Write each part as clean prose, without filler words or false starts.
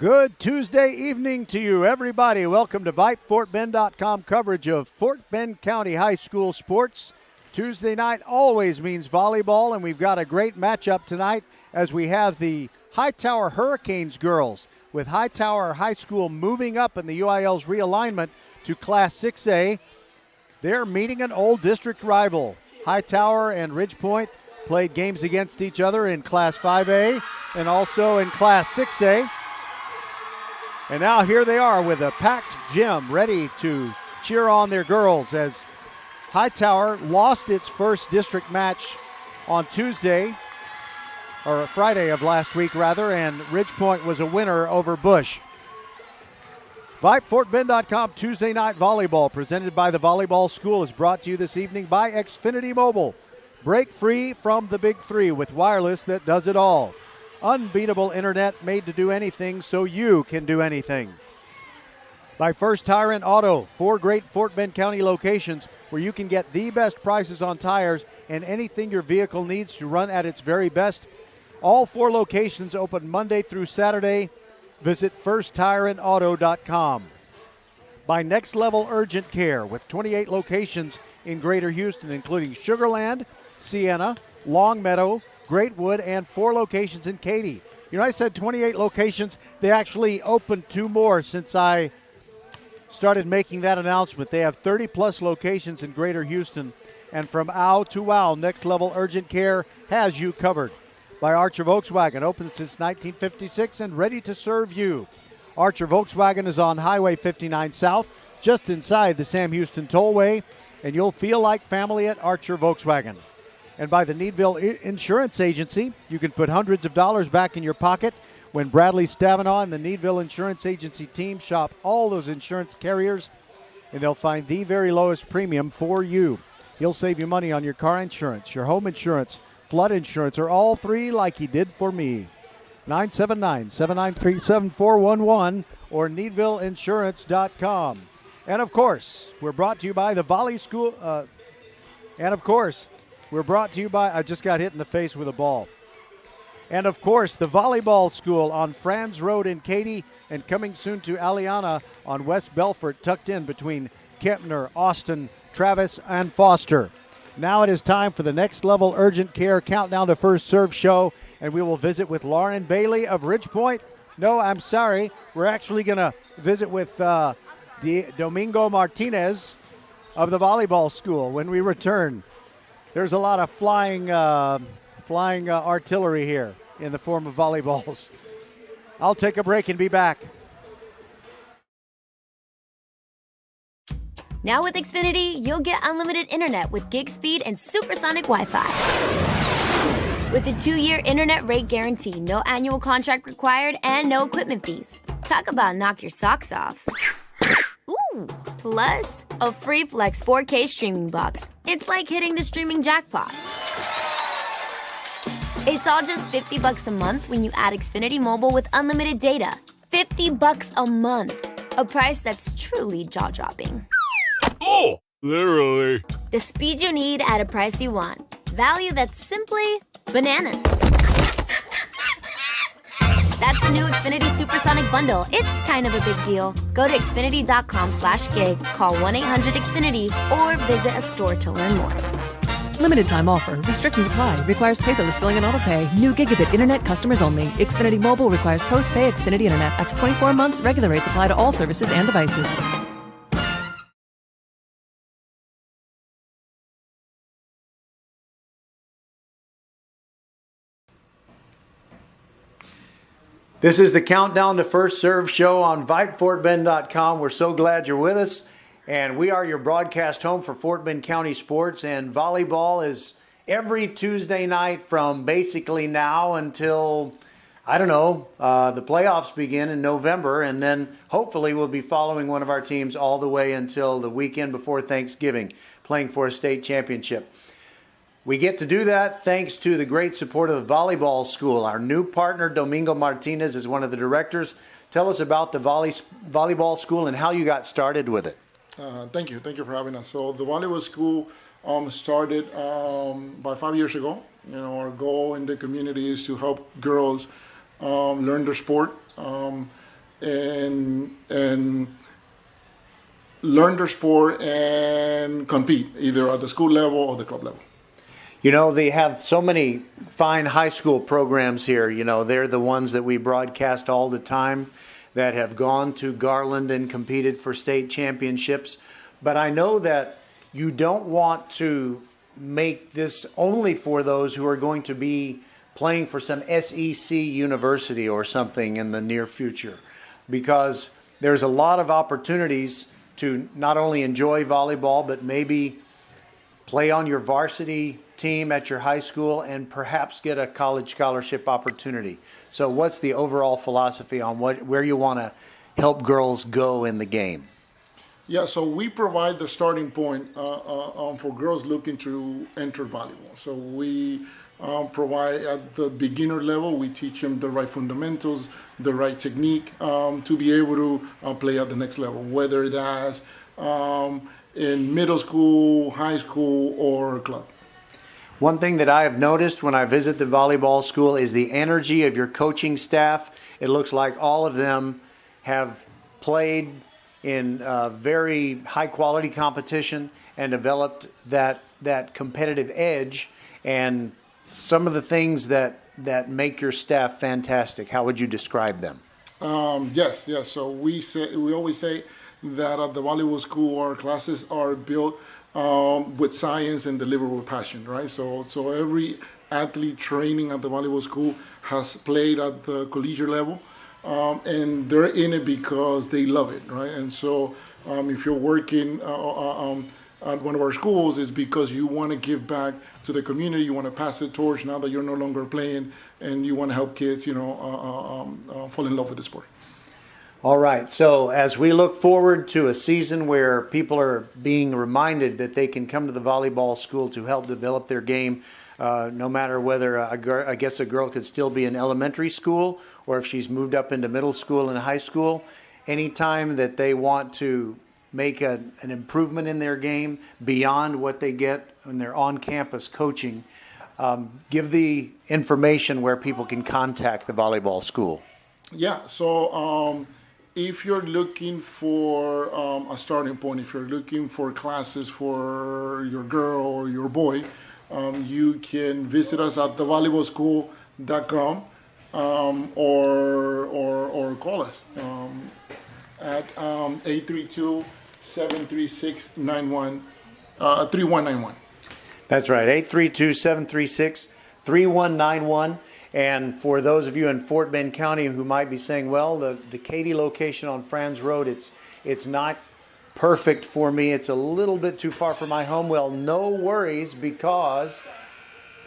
Good Tuesday evening to you, everybody. Welcome to Vype, FortBend.com coverage of Fort Bend County High School sports. Tuesday night always means volleyball, and we've got a great matchup tonight as we have the Hightower Hurricanes girls, with Hightower High School moving up in the UIL's realignment to Class 6A. They're meeting an old district rival. Hightower and Ridgepoint played games against each other in Class 5A and also in Class 6A. And now here they are with a packed gym ready to cheer on their girls as Hightower lost its first district match on Tuesday, or Friday of last week rather, and Ridgepoint was a winner over Bush. Vype, FortBend.com Tuesday Night Volleyball, presented by the Volleyball School, is brought to you this evening by Xfinity Mobile. Break free from the big three with wireless that does it all. Unbeatable internet made to do anything so you can do anything. By First Tire and Auto, 4 great Fort Bend County locations where you can get the best prices on tires and anything your vehicle needs to run at its very best. All 4 locations open Monday through Saturday. Visit FirstTireandAuto.com. By Next Level Urgent Care, with 28 locations in Greater Houston, including Sugar Land, Sienna, Longmeadow, Greatwood, and 4 locations in Katy. You know, I said 28 locations. They actually opened 2 more since I started making that announcement. They have 30-plus locations in Greater Houston. And from ow to wow, Next Level Urgent Care has you covered. By Archer Volkswagen, open since 1956 and ready to serve you. Archer Volkswagen is on Highway 59 South, just inside the Sam Houston Tollway, and you'll feel like family at Archer Volkswagen. And by the Needville Insurance Agency, you can put hundreds of dollars back in your pocket when Bradley Stavanaugh and the Needville Insurance Agency team shop all those insurance carriers, and they'll find the very lowest premium for you. He'll save you money on your car insurance, your home insurance, flood insurance, or all 3 like he did for me. 979-793-7411 or NeedvilleInsurance.com. And of course, we're brought to you by the Volley School. We're brought to you by, I just got hit in the face with a ball. And of course, the Volleyball School on Franz Road in Katy, and coming soon to Aliana on West Belfort, tucked in between Kempner, Austin, Travis, and Foster. Now it is time for the Next Level Urgent Care Countdown to First Serve show, and we will visit with Lauren Bailey of Ridgepoint. No, I'm sorry. We're actually going to visit with Domingo Martinez of the Volleyball School when we return. There's a lot of flying artillery here in the form of volleyballs. I'll take a break and be back. Now with Xfinity, you'll get unlimited internet with gig speed and supersonic Wi-Fi. With a 2-year internet rate guarantee, no annual contract required, and no equipment fees. Talk about knock your socks off. Ooh, plus a free Flex 4K streaming box. It's like hitting the streaming jackpot. It's all just $50 a month when you add Xfinity Mobile with unlimited data. $50 a month. A price that's truly jaw-dropping. Oh, literally. The speed you need at a price you want. Value that's simply bananas. That's the new Xfinity Supersonic Bundle. It's kind of a big deal. Go to Xfinity.com/gig, call 1-800-XFINITY, or visit a store to learn more. Limited time offer. Restrictions apply. Requires paperless billing and autopay. New gigabit internet customers only. Xfinity Mobile requires post-pay Xfinity internet. After 24 months, regular rates apply to all services and devices. This is the Countdown to First Serve show on VypeFortBend.com. We're so glad you're with us, and we are your broadcast home for Fort Bend County sports, and volleyball is every Tuesday night from basically now until, the playoffs begin in November, and then hopefully we'll be following one of our teams all the way until the weekend before Thanksgiving, playing for a state championship. We get to do that thanks to the great support of the Volleyball School. Our new partner, Domingo Martinez, is one of the directors. Tell us about the Volleyball School and how you got started with it. Thank you. Thank you for having us. So the Volleyball School started about 5 years ago. Our goal in the community is to help girls learn their sport. and learn their sport and compete either at the school level or the club level. You know, they have so many fine high school programs here. You know, they're the ones that we broadcast all the time that have gone to Garland and competed for state championships. But I know that you don't want to make this only for those who are going to be playing for some SEC university or something in the near future, because there's a lot of opportunities to not only enjoy volleyball, but maybe play on your varsity team at your high school and perhaps get a college scholarship opportunity. So what's the overall philosophy on where you want to help girls go in the game? Yeah, so we provide the starting point for girls looking to enter volleyball. So we provide at the beginner level, we teach them the right fundamentals, the right technique to be able to play at the next level, whether that's in middle school, high school, or club. One thing that I have noticed when I visit the volleyball school is the energy of your coaching staff. It looks like all of them have played in very high quality competition and developed that competitive edge, and some of the things that make your staff fantastic. How would you describe them? Yes. So we always say that at the volleyball school, our classes are built with science and delivered with passion, right? So every athlete training at the volleyball school has played at the collegiate level, and they're in it because they love it, right? And so if you're working at one of our schools, it's because you want to give back to the community, you want to pass the torch now that you're no longer playing, and you want to help kids, fall in love with the sport. All right, so as we look forward to a season where people are being reminded that they can come to the volleyball school to help develop their game, no matter whether a girl could still be in elementary school or if she's moved up into middle school and high school, anytime that they want to make an improvement in their game beyond what they get when they're on campus coaching, give the information where people can contact the volleyball school. Yeah, so if you're looking for a starting point, if you're looking for classes for your girl or your boy, you can visit us at thevolleyballschool.com or call us at 832-736-3191. That's right, 832-736-3191. And for those of you in Fort Bend County who might be saying, well, the Katy location on Franz Road, it's not perfect for me. It's a little bit too far from my home. Well, no worries, because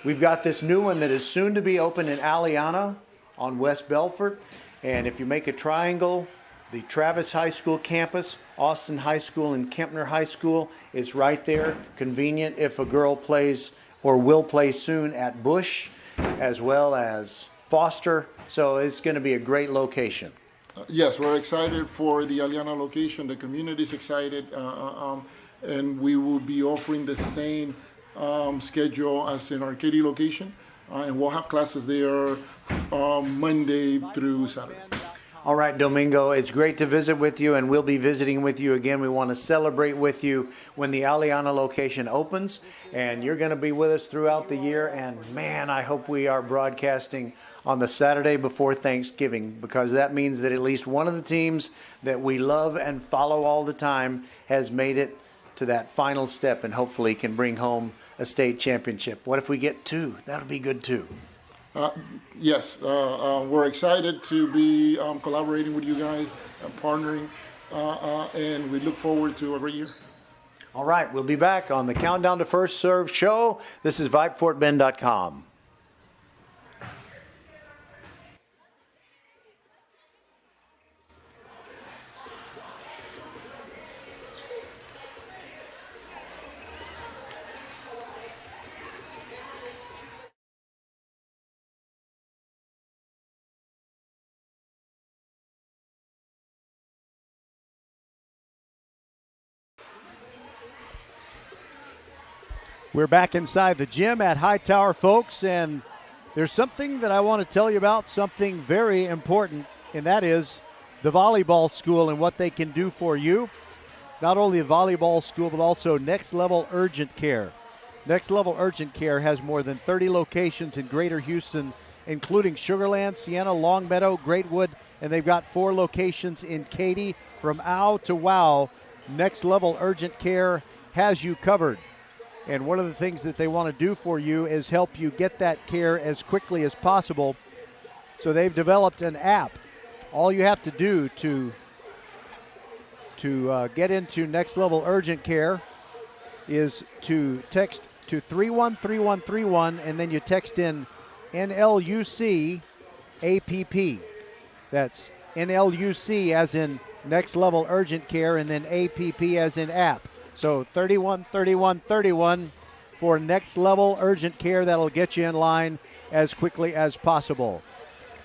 we've got this new one that is soon to be open in Aliana on West Belfort. And if you make a triangle, the Travis High School campus, Austin High School, and Kempner High School, it's right there. Convenient if a girl plays or will play soon at Bush, as well as Foster. So it's going to be a great location. Yes, we're excited for the Aliana location. The community is excited, and we will be offering the same schedule as in our Katy location, and we'll have classes there Monday through Saturday. All right, Domingo, it's great to visit with you, and we'll be visiting with you again. We want to celebrate with you when the Aliana location opens, and you're going to be with us throughout the year. And man, I hope we are broadcasting on the Saturday before Thanksgiving, because that means that at least one of the teams that we love and follow all the time has made it to that final step and hopefully can bring home a state championship. What if we get two? That'll be good too. Yes, we're excited to be collaborating with you guys, partnering, and we look forward to a great year. All right, we'll be back on the Countdown to First Serve show. This is VypeFortBend.com. We're back inside the gym at Hightower, folks, and there's something that I want to tell you about, something very important, and that is the volleyball school and what they can do for you. Not only the volleyball school, but also Next Level Urgent Care. Next Level Urgent Care has more than 30 locations in Greater Houston, including Sugarland, Sienna, Longmeadow, Greatwood, and they've got 4 locations in Katy. From OW to WOW, Next Level Urgent Care has you covered. And one of the things that they want to do for you is help you get that care as quickly as possible. So they've developed an app. All you have to do to get into Next Level Urgent Care is to text to 313131, and then you text in NLUC APP. That's NLUC as in Next Level Urgent Care, and then APP as in app. So 313131 for Next Level Urgent Care. That'll get you in line as quickly as possible.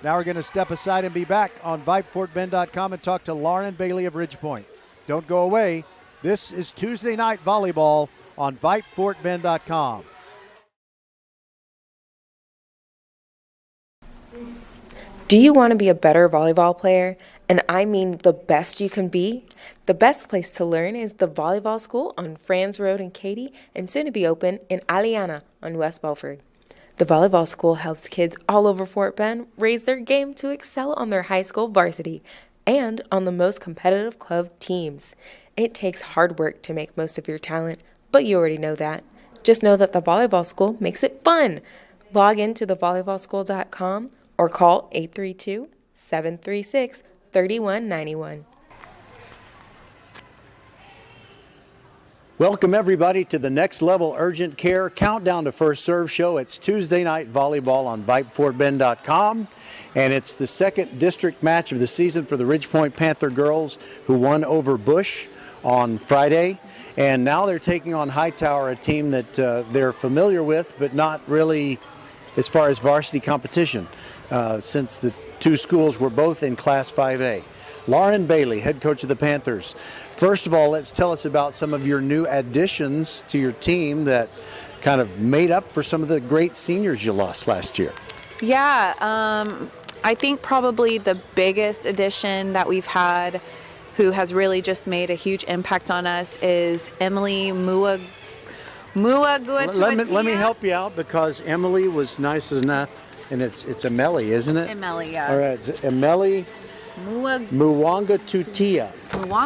Now we're going to step aside and be back on VypeFortBend.com and talk to Lauren Bailey of Ridgepoint. Don't go away. This is Tuesday Night Volleyball on VypeFortBend.com. Do you want to be a better volleyball player? And I mean the best you can be? The best place to learn is the Volleyball School on Franz Road in Katy and soon to be open in Aliana on West Belford. The Volleyball School helps kids all over Fort Bend raise their game to excel on their high school varsity and on the most competitive club teams. It takes hard work to make most of your talent, but you already know that. Just know that the Volleyball School makes it fun. Log into thevolleyballschool.com or call 832-736-3191. Welcome, everybody, to the Next Level Urgent Care Countdown to First Serve show. It's Tuesday Night Volleyball on VypeFortBend.com, and it's the second district match of the season for the Ridgepoint Panther girls, who won over Bush on Friday. And now they're taking on Hightower, a team that they're familiar with, but not really as far as varsity competition, since the two schools were both in Class 5A. Lauren Bailey, head coach of the Panthers. First of all, let's tell us about some of your new additions to your team that kind of made up for some of the great seniors you lost last year. Yeah, I think probably the biggest addition that we've had, who has really just made a huge impact on us, is Emily Muaguatuatia. Let me help you out, because Emily was nice enough, and it's Emeli, isn't it? Emeli, yeah. All right, it's Emeli Muaguatuatia.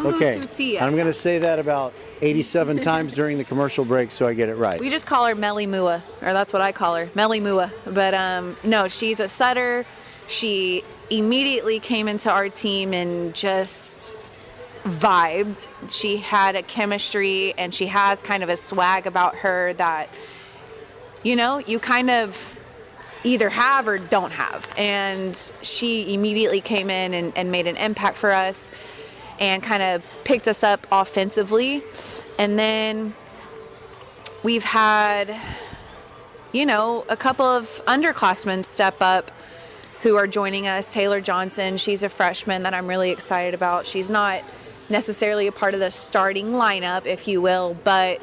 Okay, I'm going to say that about 87 times during the commercial break so I get it right. We just call her Melly Mua, or that's what I call her, Melly Mua. But no, she's a setter. She immediately came into our team and just vibed. She had a chemistry, and she has kind of a swag about her that, you know, you kind of either have or don't have. And she immediately came in and made an impact for us and kind of picked us up offensively. And then we've had, you know, a couple of underclassmen step up who are joining us. Taylor Johnson, she's a freshman that I'm really excited about. She's not necessarily a part of the starting lineup, if you will, but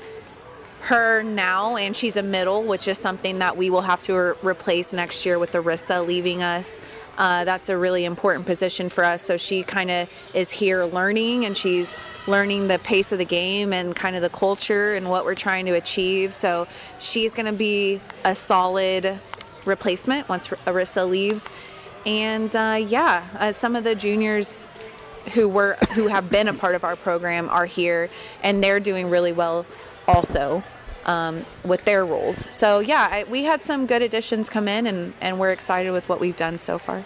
her now, and she's a middle, which is something that we will have to replace next year with Arisa leaving us. That's a really important position for us. So she kind of is here learning, and she's learning the pace of the game and kind of the culture and what we're trying to achieve. So she's going to be a solid replacement once Arisa leaves. And some of the juniors who have been a part of our program are here, and they're doing really well also with their roles. So yeah, we had some good additions come in, and we're excited with what we've done so far.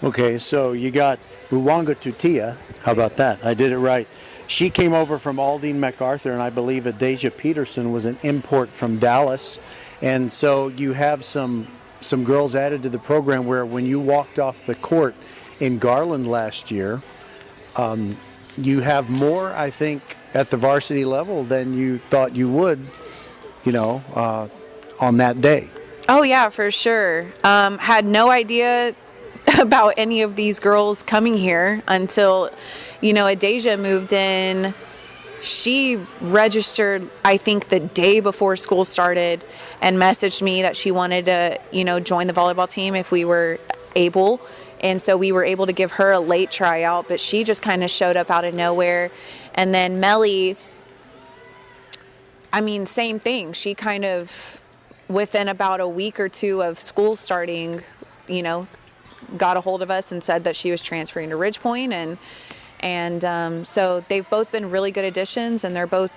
Okay, so you got Muaguatuatia. How about that? I did it right. She came over from Aldine MacArthur, and I believe Adasia Peterson was an import from Dallas. And so you have some girls added to the program where when you walked off the court in Garland last year, you have more, I think, at the varsity level than you thought you would, on that day. Oh, yeah, for sure. Had no idea about any of these girls coming here until, Adasia moved in. She registered, I think, the day before school started and messaged me that she wanted to, join the volleyball team if we were able. And so we were able to give her a late tryout, but she just kind of showed up out of nowhere. And then Melly, I mean, same thing. She kind of, within about a week or two of school starting, you know, got a hold of us and said that she was transferring to Ridgepoint. And so they've both been really good additions, and they're both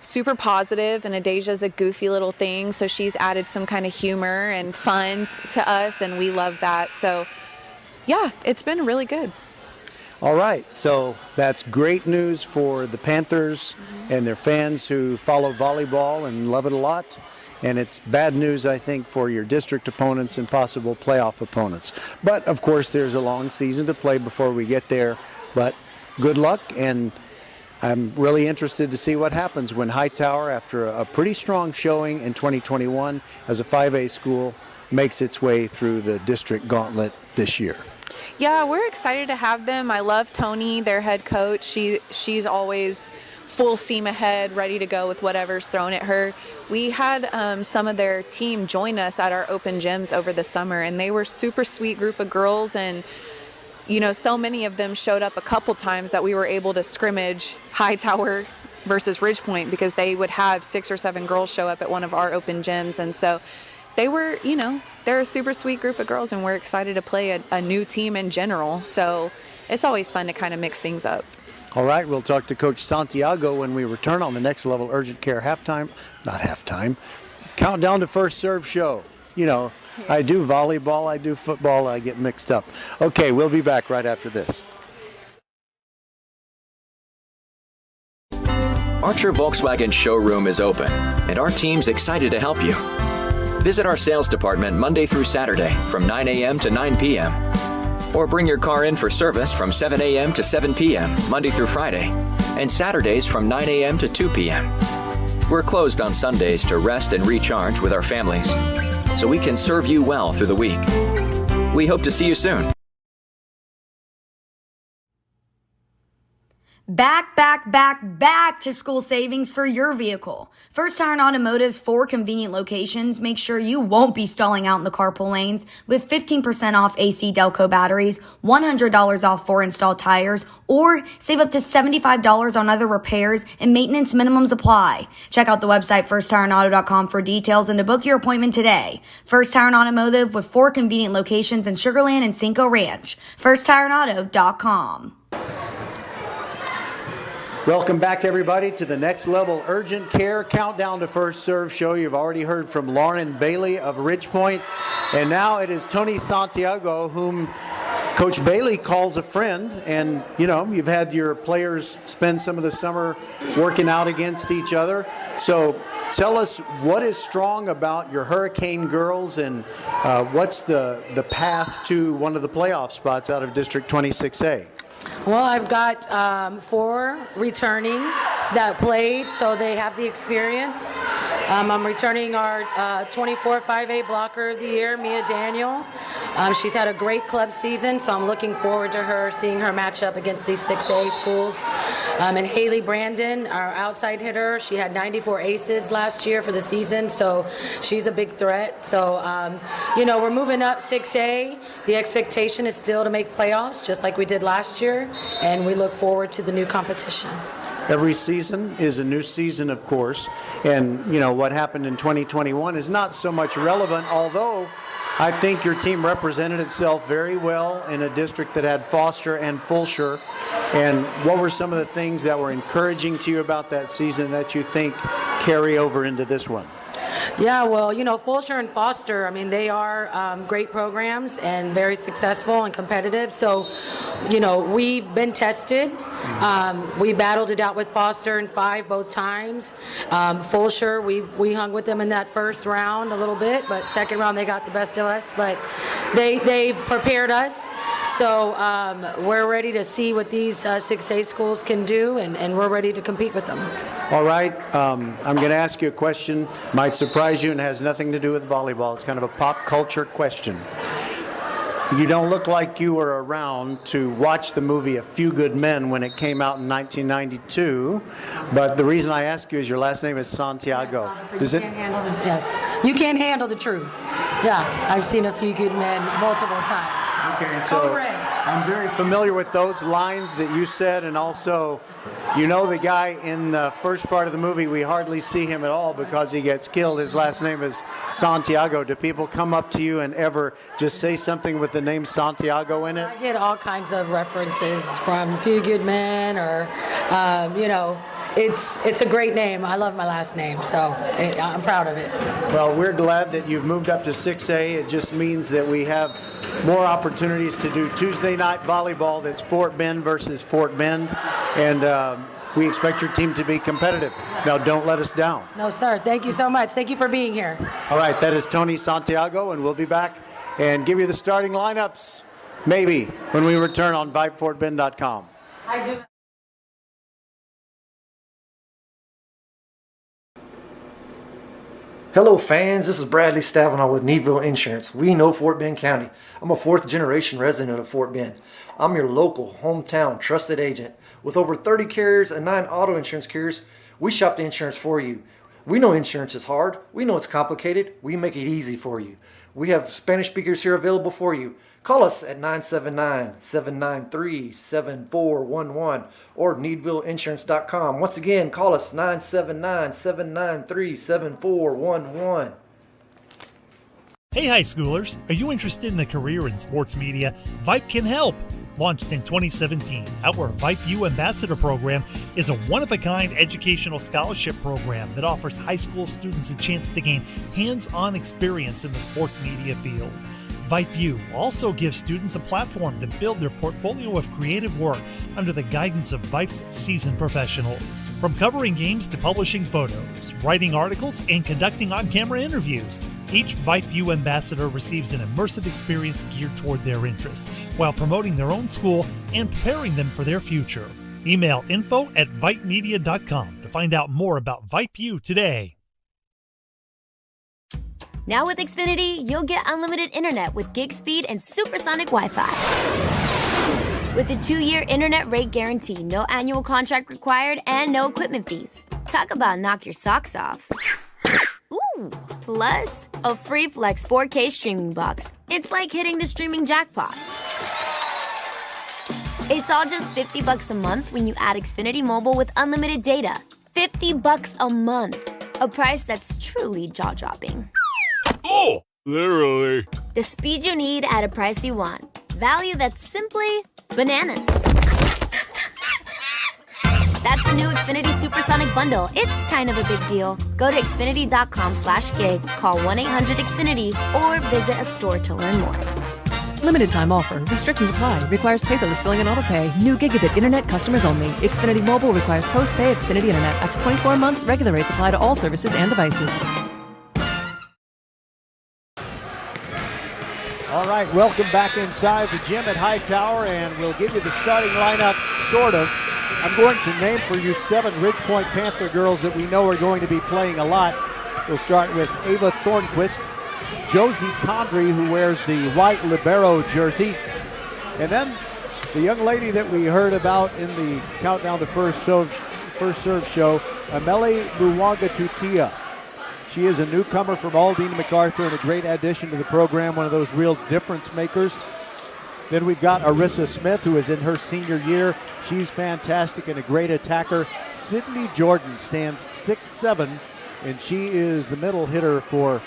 super positive. And Adaja's a goofy little thing, so she's added some kind of humor and fun to us, and we love that. So yeah, it's been really good. All right, so that's great news for the Panthers and their fans who follow volleyball and love it a lot. And it's bad news, I think, for your district opponents and possible playoff opponents. But, of course, there's a long season to play before we get there. But good luck, and I'm really interested to see what happens when Hightower, after a pretty strong showing in 2021 as a 5A school, makes its way through the district gauntlet this year. Yeah, we're excited to have them. I love Tony, their head coach. She's always full steam ahead, ready to go with whatever's thrown at her. We had some of their team join us at our open gyms over the summer, and they were super sweet group of girls. And you know, so many of them showed up a couple times that we were able to scrimmage Hightower versus Ridgepoint, because they would have 6 or 7 girls show up at one of our open gyms. And so they were, you know, they're a super sweet group of girls, and we're excited to play a new team in general. So it's always fun to kind of mix things up. All right, we'll talk to Coach Santiago when we return on the Next Level Urgent Care Countdown to First Serve show. You know, I do volleyball, I do football, I get mixed up. Okay, we'll be back right after this. Archer Volkswagen showroom is open, and our team's excited to help you. Visit our sales department Monday through Saturday from 9 a.m. to 9 p.m. Or bring your car in for service from 7 a.m. to 7 p.m. Monday through Friday, and Saturdays from 9 a.m. to 2 p.m. We're closed on Sundays to rest and recharge with our families, so we can serve you well through the week. We hope to see you soon. Back to school savings for your vehicle. First Tire and Automotive's 4 convenient locations make sure you won't be stalling out in the carpool lanes with 15% off AC Delco batteries, $100 off 4 installed tires, or save up to $75 on other repairs and maintenance minimums apply. Check out the website firsttireandauto.com for details and to book your appointment today. First Tire and Automotive with 4 convenient locations in Sugar Land and Cinco Ranch. firsttireandauto.com. Welcome back, everybody, to the Next Level Urgent Care Countdown to First Serve show. You've already heard from Lauren Bailey of Ridgepoint, and now it is Tony Santiago, whom Coach Bailey calls a friend. And, you know, you've had your players spend some of the summer working out against each other. So tell us what is strong about your Hurricane girls, and what's the path to one of the playoff spots out of District 26A? Well, I've got 4 returning that played, so they have the experience. I'm returning our 24 5A blocker of the year, Mia Daniel. She's had a great club season, so I'm looking forward to her, seeing her match up against these 6A schools. And Haley Brandon, our outside hitter, she had 94 aces last year for the season, so she's a big threat. So, you know, we're moving up 6A. The expectation is still to make playoffs, just like we did last year, and we look forward to the new competition. Every season is a new season, of course, and, you know, what happened in 2021 is not so much relevant, although I think your team represented itself very well in a district that had Foster and Fulshire. And what were some of the things that were encouraging to you about that season that you think carry over into this one? Yeah, well, you know, Fulshire and Foster, I mean, they are great programs and very successful and competitive. So, you know, we've been tested. We battled it out with Foster in 5 both times. Fulshire, we hung with them in that first round a little bit, but second round they got the best of us. But they've prepared us. So we're ready to see what these 6A schools can do, and we're ready to compete with them. All right. I'm going to ask you a question. Might surprise you and has nothing to do with volleyball. It's kind of a pop culture question. You don't look like you were around to watch the movie A Few Good Men when it came out in 1992, but the reason I ask you is your last name is Santiago. Yes, you can't handle the truth. Yeah, I've seen A Few Good Men multiple times. Okay, so I'm very familiar with those lines that you said, and also, you know, the guy in the first part of the movie, we hardly see him at all because he gets killed. His last name is Santiago. Do people come up to you and ever just say something with the name Santiago in it? I get all kinds of references from Few Good Men or, you know, it's a great name. I love my last name, so I'm proud of it. Well, we're glad that you've moved up to 6A. It just means that we have more opportunities to do Tuesday night volleyball. That's Fort Bend versus Fort Bend, and we expect your team to be competitive. Now, don't let us down. No, sir. Thank you so much. Thank you for being here. All right, that is Tony Santiago, and we'll be back and give you the starting lineups, maybe, when we return on VypeFortBend.com. I do. Hello fans, this is Bradley Stavanaugh with Needville Insurance. We know Fort Bend County. I'm a 4th generation resident of Fort Bend. I'm your local, hometown, trusted agent. With over 30 carriers and 9 auto insurance carriers, we shop the insurance for you. We know insurance is hard. We know it's complicated. We make it easy for you. We have Spanish speakers here available for you. Call us at 979-793-7411 or needvilleinsurance.com. Once again, call us 979-793-7411. Hey high schoolers, are you interested in a career in sports media? Vype can help. Launched in 2017, our Vype Ambassador Program is a one-of-a-kind educational scholarship program that offers high school students a chance to gain hands-on experience in the sports media field. Vype also gives students a platform to build their portfolio of creative work under the guidance of Vype's seasoned professionals. From covering games to publishing photos, writing articles, and conducting on-camera interviews, each Vype ambassador receives an immersive experience geared toward their interests, while promoting their own school and preparing them for their future. Email info@vypemedia.com to find out more about Vype today. Now with Xfinity, you'll get unlimited internet with gig speed and supersonic Wi-Fi. With a 2-year internet rate guarantee, no annual contract required, and no equipment fees. Talk about knock your socks off. Ooh, plus a free Flex 4K streaming box. It's like hitting the streaming jackpot. It's all just $50 a month when you add Xfinity Mobile with unlimited data. $50 a month. A price that's truly jaw-dropping. Oh, literally. The speed you need at a price you want. Value that's simply bananas. That's the new Xfinity Supersonic Bundle. It's kind of a big deal. Go to Xfinity.com/gig, call 1-800-XFINITY, or visit a store to learn more. Limited time offer. Restrictions apply. Requires paperless billing and autopay. New gigabit internet customers only. Xfinity Mobile requires post-pay Xfinity internet. After 24 months, regular rates apply to all services and devices. All right, welcome back inside the gym at Hightower, and we'll give you the starting lineup, sort of. I'm going to name for you 7 Ridgepoint Panther girls that we know are going to be playing a lot. We'll start with Ava Thornquist, Josie Condry, who wears the white libero jersey, and then the young lady that we heard about in the Countdown to First Serve show, Ameli Muwanga-Tutia. She is a newcomer from Aldine MacArthur and a great addition to the program, one of those real difference makers. Then we've got Arisa Smith, who is in her senior year. She's fantastic and a great attacker. Sydney Jordan stands 6'7", and she is the middle hitter for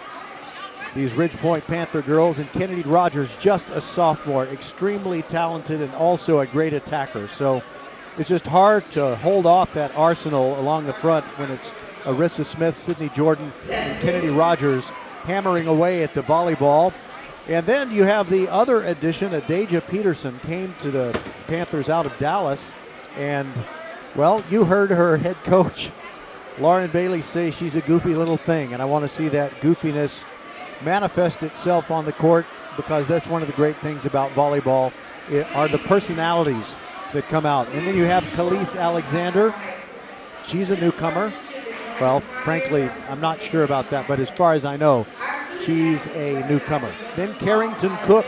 these Ridgepoint Panther girls. And Kennedy Rogers, just a sophomore, extremely talented and also a great attacker. So it's just hard to hold off that arsenal along the front when it's Arisa Smith, Sydney Jordan, and Kennedy Rogers hammering away at the volleyball. And then you have the other addition, Adaja Peterson, came to the Panthers out of Dallas. And, well, you heard her head coach, Lauren Bailey, say she's a goofy little thing. And I want to see that goofiness manifest itself on the court, because that's one of the great things about volleyball are the personalities that come out. And then you have Khalees Alexander. She's a newcomer. Well, frankly, I'm not sure about that, but as far as I know, she's a newcomer. Then Carrington Cook.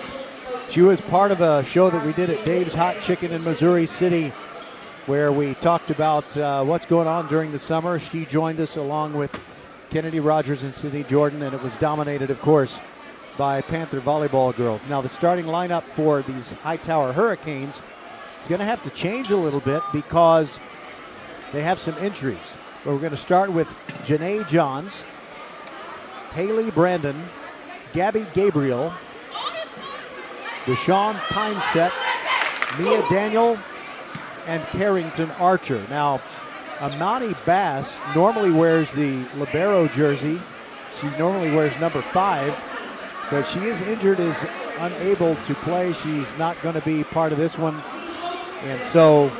She was part of a show that we did at Dave's Hot Chicken in Missouri City, where we talked about what's going on during the summer. She joined us along with Kennedy Rogers and Sydney Jordan, and it was dominated, of course, by Panther Volleyball girls. Now the starting lineup for these Hightower Hurricanes is going to have to change a little bit because they have some injuries. But we're going to start with Janae Johns, Haley Brandon, Gabby Gabriel, Deshawn Pineset, Mia Daniel, and Carrington Archer. Now, Amani Bass normally wears the libero jersey. She normally wears number 5, but she is injured, is unable to play. She's not going to be part of this one. And so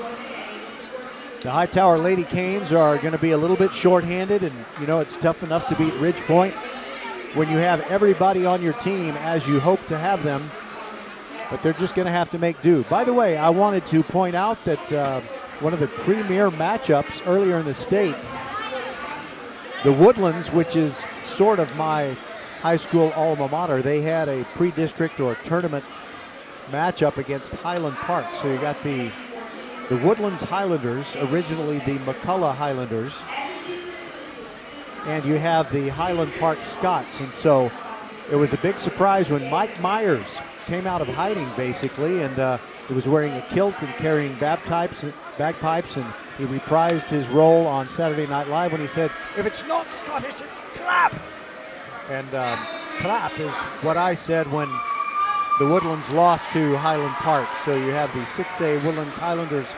the Hightower Lady Canes are going to be a little bit shorthanded, and you know it's tough enough to beat Ridge Point when you have everybody on your team as you hope to have them, but they're just going to have to make do. By the way, I wanted to point out that one of the premier matchups earlier in the state, the Woodlands, which is sort of my high school alma mater, they had a pre-district or tournament matchup against Highland Park. So you got the Woodlands Highlanders, originally the McCullough Highlanders, and you have the Highland Park Scots. And so it was a big surprise when Mike Myers came out of hiding, basically, and he was wearing a kilt and carrying bagpipes, and he reprised his role on Saturday Night Live when he said, "If it's not Scottish, it's clap." And clap is what I said when the Woodlands lost to Highland Park. So you have the 6A Woodlands Highlanders,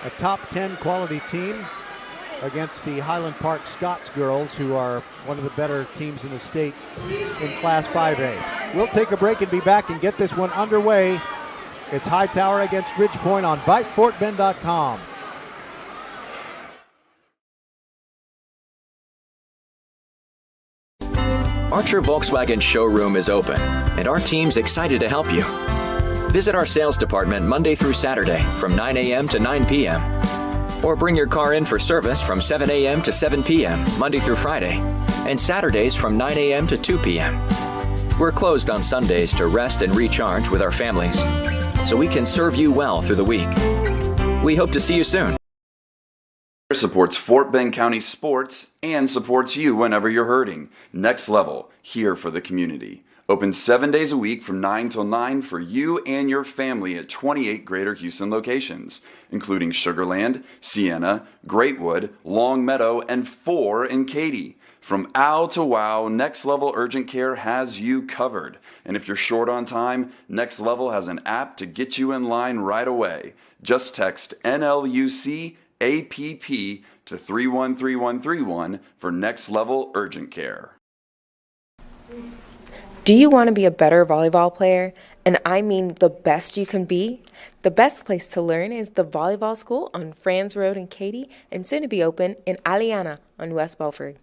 a top 10 quality team, against the Highland Park Scots girls, who are one of the better teams in the state in Class 5A. We'll take a break and be back and get this one underway. It's Hightower against Ridge Point on VypeFortBend.com. Archer Volkswagen showroom is open, and our team's excited to help you. Visit our sales department Monday through Saturday from 9 a.m. to 9 p.m. Or bring your car in for service from 7 a.m. to 7 p.m. Monday through Friday, and Saturdays from 9 a.m. to 2 p.m. We're closed on Sundays to rest and recharge with our families, so we can serve you well through the week. We hope to see you soon. Supports Fort Bend County sports and supports you whenever you're hurting. Next Level, here for the community. Open 7 days a week from 9 till 9 for you and your family at 28 Greater Houston locations, including Sugar Land, Sienna, Greatwood, Long Meadow, and 4 in Katy. From OW to WOW, Next Level Urgent Care has you covered. And if you're short on time, Next Level has an app to get you in line right away. Just text NLUC APP to 313131 for Next Level Urgent Care. Do you want to be a better volleyball player? And I mean the best you can be? The best place to learn is the Volleyball School on Franz Road in Katy, and soon to be open in Aliana on West Belford.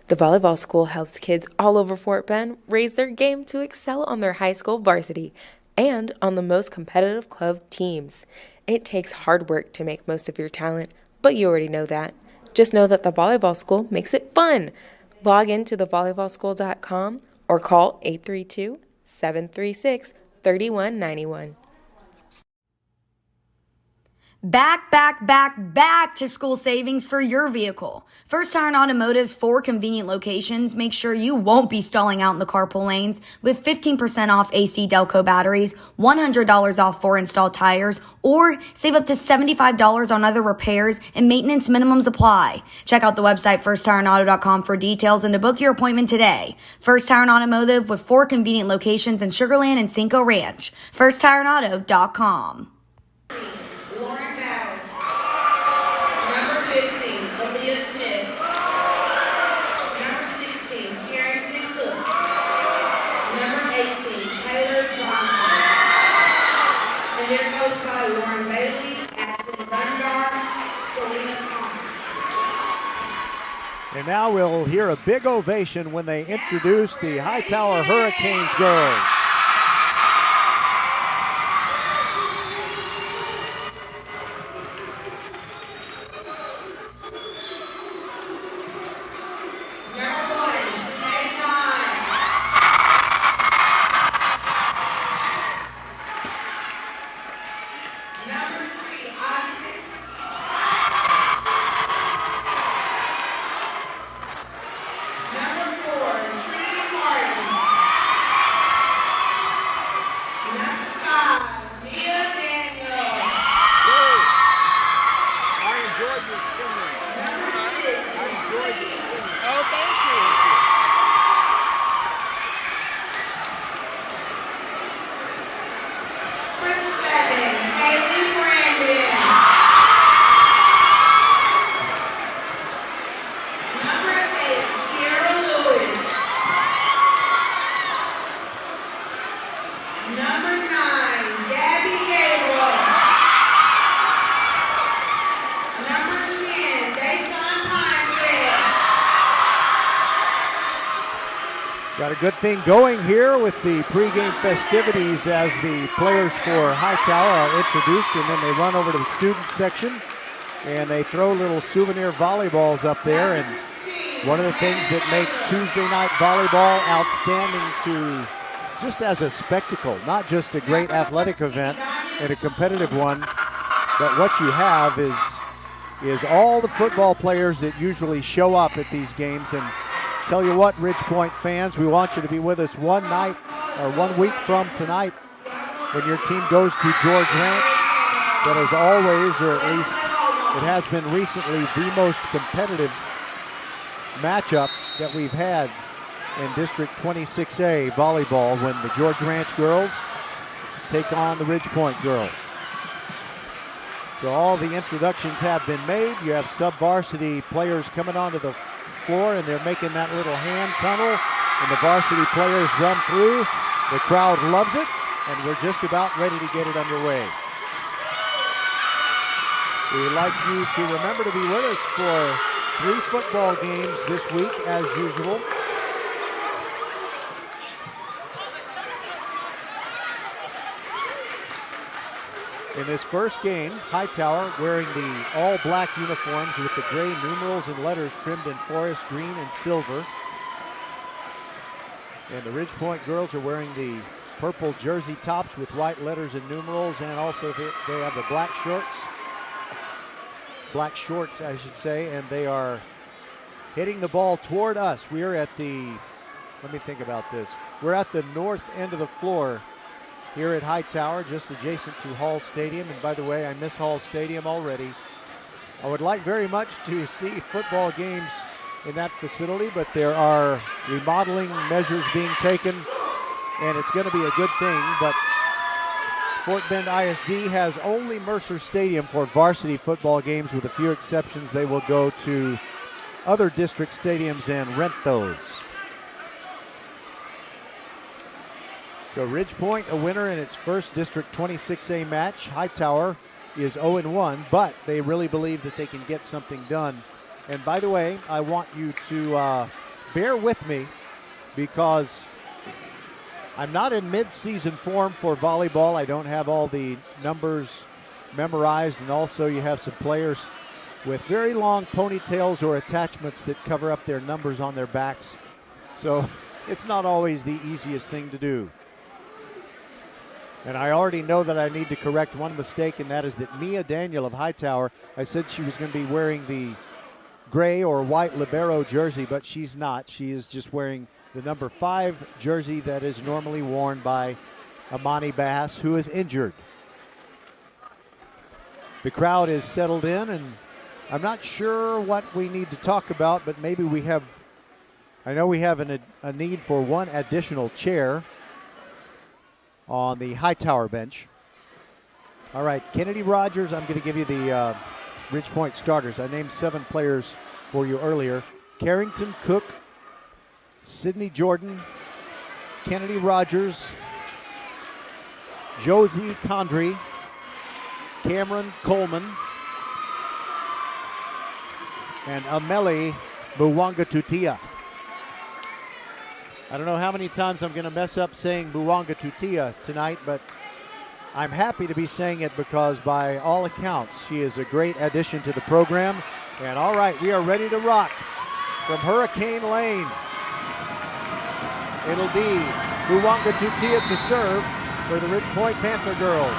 The Volleyball School helps kids all over Fort Bend raise their game to excel on their high school varsity and on the most competitive club teams. It takes hard work to make most of your talent, but you already know that. Just know that the Volleyball School makes it fun. Log into thevolleyballschool.com or call 832-736-3191. Back to school savings for your vehicle. First Tire and Automotive's 4 convenient locations make sure you won't be stalling out in the carpool lanes with 15% off AC Delco batteries, $100 off 4 installed tires, or save up to $75 on other repairs and maintenance minimums apply. Check out the website firsttireandauto.com for details and to book your appointment today. First Tire and Automotive with 4 convenient locations in Sugar Land and Cinco Ranch. firsttireandauto.com. And now we'll hear a big ovation when they introduce the Hightower Hurricanes girls. Got a good thing going here with the pregame festivities as the players for Hightower are introduced, and then they run over to the student section and they throw little souvenir volleyballs up there. And one of the things that makes Tuesday night volleyball outstanding to just as a spectacle, not just a great athletic event and a competitive one, but what you have is all the football players that usually show up at these games. And tell you what, Ridge Point fans, we want you to be with us one night or 1 week from tonight when your team goes to George Ranch. That is always, or at least it has been recently, the most competitive matchup that we've had in District 26A volleyball, when the George Ranch girls take on the Ridge Point girls. So all the introductions have been made. You have sub-varsity players coming onto the floor, and they're making that little hand tunnel, and the varsity players run through. The crowd loves it, and we're just about ready to get it underway. We'd like you to remember to be with us for 3 football games this week, as usual. In this first game, Hightower wearing the all-black uniforms with the gray numerals and letters trimmed in forest green and silver. And the Ridge Point girls are wearing the purple jersey tops with white letters and numerals, and also they have the black shorts, I should say, and they are hitting the ball toward us. We are at the, let me think about this. We're at the north end of the floor here at Hightower, just adjacent to Hall Stadium. And by the way, I miss Hall Stadium already. I would like very much to see football games in that facility, but there are remodeling measures being taken, and it's going to be a good thing. But Fort Bend ISD has only Mercer Stadium for varsity football games. With a few exceptions, they will go to other district stadiums and rent those. So Ridge Point, a winner in its first District 26A match. Hightower is 0-1, but they really believe that they can get something done. And by the way, I want you to bear with me, because I'm not in mid-season form for volleyball. I don't have all the numbers memorized, and also you have some players with very long ponytails or attachments that cover up their numbers on their backs. So it's not always the easiest thing to do. And I already know that I need to correct one mistake, and that is that Mia Daniel of Hightower, I said she was going to be wearing the gray or white libero jersey, but she's not. She is just wearing the number 5 jersey that is normally worn by Amani Bass, who is injured. The crowd is settled in, and I'm not sure what we need to talk about, but maybe we have, I know we have a need for one additional chair on the Hightower bench. All right, Kennedy Rogers, I'm going to give you the Ridge Point starters. I named 7 players for you earlier. Carrington Cook, Sydney Jordan, Kennedy Rogers, Josie Condry, Cameron Coleman, and Ameli Muwanga-Tutia. I don't know how many times I'm going to mess up saying Muwanga-Tutia tonight, but I'm happy to be saying it because by all accounts, she is a great addition to the program. And all right, we are ready to rock from Hurricane Lane. It'll be Muwanga-Tutia to serve for the Ridge Point Panther girls.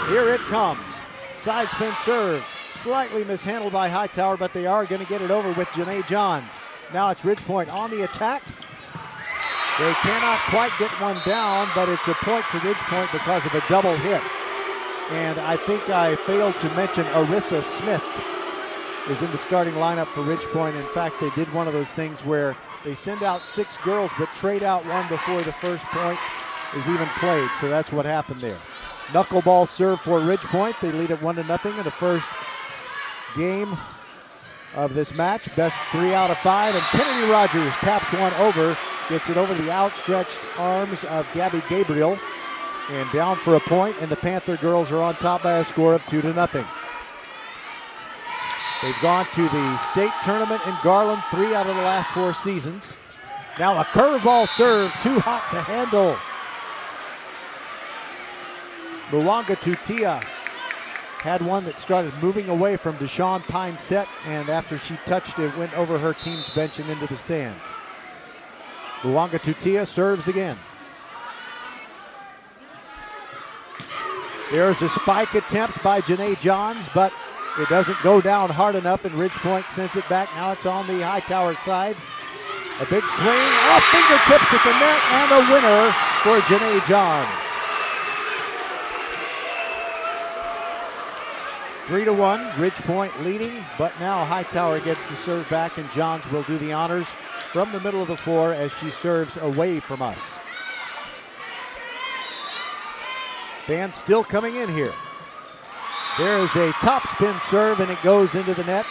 Here it comes. Side spin serve, slightly mishandled by Hightower, but they are going to get it over with Janae Johns. Now it's Ridge Point on the attack. They cannot quite get one down, but it's a point to Ridge Point because of a double hit. And I think I failed to mention Arisa Smith is in the starting lineup for Ridge Point. In fact, they did one of those things where they send out 6 girls but trade out one before the first point is even played. So that's what happened there. Knuckleball serve for Ridge Point. They lead it 1-0 in the first game of this match. Best 3 out of 5. And Kennedy Rogers taps one over. Gets it over the outstretched arms of Gabby Gabriel and down for a point, and the Panther girls are on top by a score of 2-0. They've gone to the state tournament in Garland 3 out of the last 4 seasons. Now a curveball serve, too hot to handle. Luanga Tutia had one that started moving away from Deshawn Pine's set, and after she touched it, went over her team's bench and into the stands. Luanga Tutia serves again. There's a spike attempt by Janae Johns, but it doesn't go down hard enough, and Ridgepoint sends it back. Now it's on the Hightower side. A big swing, off fingertips at the net, and a winner for Janae Johns. 3-1, Ridgepoint leading, but now Hightower gets the serve back, and Johns will do the honors from the middle of the floor as she serves away from us. Fans still coming in here. There is a topspin serve, and it goes into the net.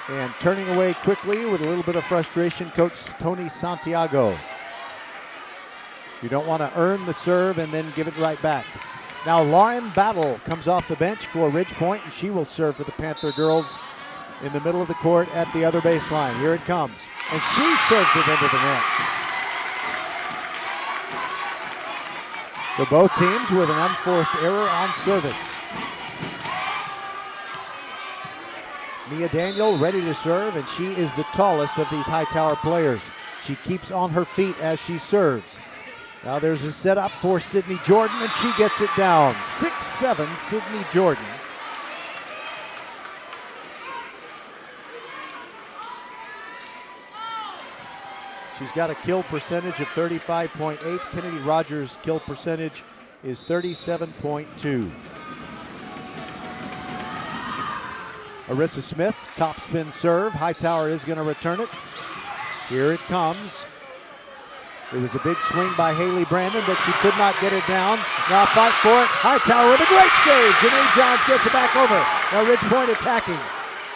And turning away quickly with a little bit of frustration, Coach Tony Santiago. You don't want to earn the serve and then give it right back. Now Lauren Battle comes off the bench for Ridgepoint, and she will serve for the Panther girls in the middle of the court at the other baseline. Here it comes, and she serves it into the net. So both teams with an unforced error on service. Mia Daniel ready to serve, and she is the tallest of these Hightower players. She keeps on her feet as she serves. Now there's a setup for Sydney Jordan, and she gets it down. 6-7, Sydney Jordan. She's got a kill percentage of 35.8. Kennedy Rogers' kill percentage is 37.2. Arisa Smith, topspin serve. Hightower is going to return it. Here it comes. It was a big swing by Haley Brandon, but she could not get it down. Now fight for it. Hightower with a great save. Janae Johns gets it back over. Now Ridgepoint attacking.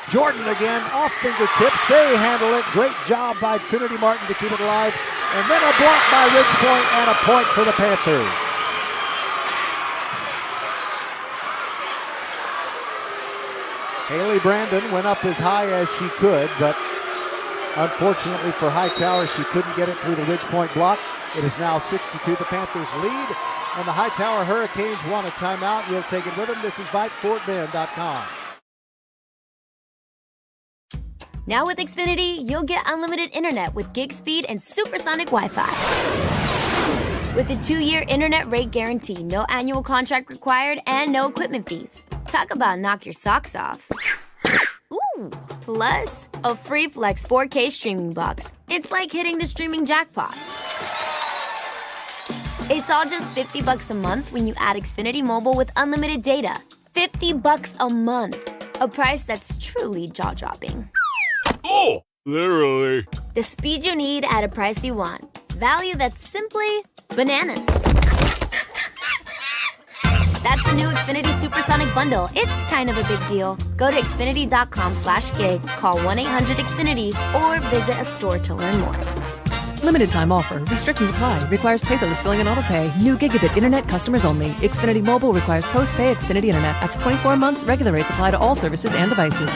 Jordan again, off fingertips. They handle it. Great job by Trinity Martin to keep it alive. And then a block by Ridgepoint and a point for the Panthers. Haley Brandon went up as high as she could, but unfortunately for Hightower, she couldn't get it through the Ridgepoint block. It is now 6-2, the Panthers lead, and the Hightower Hurricanes want a timeout. We'll take it with them. This is VypeFortBend.com. Now with Xfinity, you'll get unlimited internet with gig speed and supersonic Wi-Fi. With a 2-year internet rate guarantee, no annual contract required, and no equipment fees. Talk about knock your socks off. Ooh, plus a free Flex 4K streaming box. It's like hitting the streaming jackpot. It's all just $50 a month when you add Xfinity Mobile with unlimited data. $50 a month. A price that's truly jaw-dropping. Oh, literally. The speed you need at a price you want. Value that's simply bananas. That's the new Xfinity Supersonic Bundle. It's kind of a big deal. Go to Xfinity.com/gig, call 1-800-XFINITY, or visit a store to learn more. Limited time offer. Restrictions apply. Requires paperless billing and autopay. New gigabit internet customers only. Xfinity Mobile requires post-pay Xfinity internet. After 24 months, regular rates apply to all services and devices.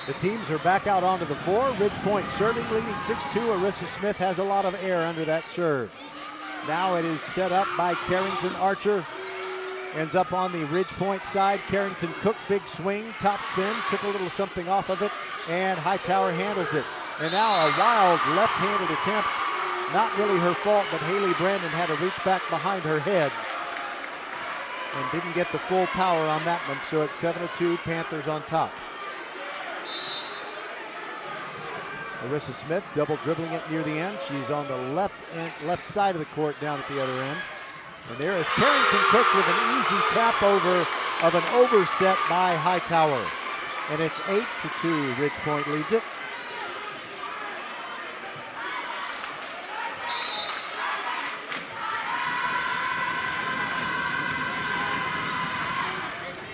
The teams are back out onto the floor. Ridgepoint serving, leading 6-2. Arisa Smith has a lot of air under that serve. Now it is set up by Carrington Archer. Ends up on the Ridgepoint side. Carrington Cook, big swing, top spin, took a little something off of it, and Hightower handles it. And now a wild left-handed attempt. Not really her fault, but Haley Brandon had to reach back behind her head and didn't get the full power on that one. So it's 7-2, Panthers on top. Arisa Smith double dribbling it near the end. She's on the left side of the court down at the other end. And there is Carrington Cook with an easy tap over of an overset by Hightower. And it's 8-2. Ridgepoint leads it.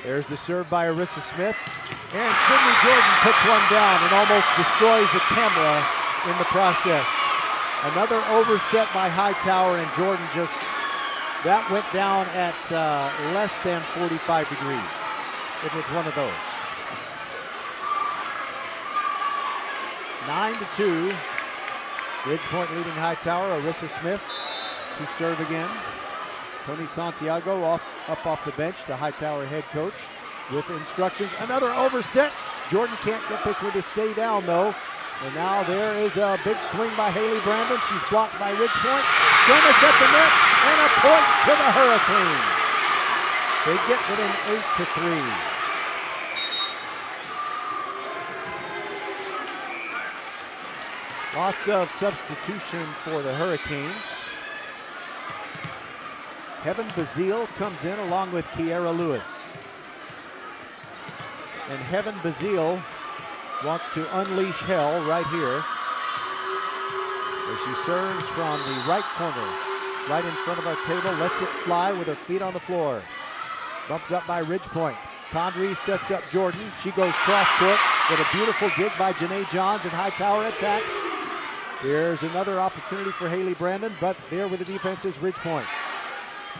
There's the serve by Arisa Smith. And Sydney Jordan puts one down and almost destroys the camera in the process. Another overset by Hightower, and Jordan that went down at less than 45 degrees. It was one of those. 9-2, Ridgepoint leading Hightower. Arisa Smith to serve again. Tony Santiago up off the bench, the Hightower head coach, with instructions. Another overset. Jordan can't get this one to stay down, though. And now there is a big swing by Haley Brandon. She's blocked by Ridgepoint. Skirmish at the net, and a point to the Hurricanes. They get within 8-3. Lots of substitution for the Hurricanes. Heaven Bazile comes in along with Kiera Lewis. And Heaven Bazile wants to unleash hell right here as she serves from the right corner, right in front of our table, lets it fly with her feet on the floor. Bumped up by Ridgepoint. Condrey sets up Jordan. She goes cross court with a beautiful dig by Janae Johns, and Hightower attacks. Here's another opportunity for Haley Brandon, but there with the defense is Ridgepoint.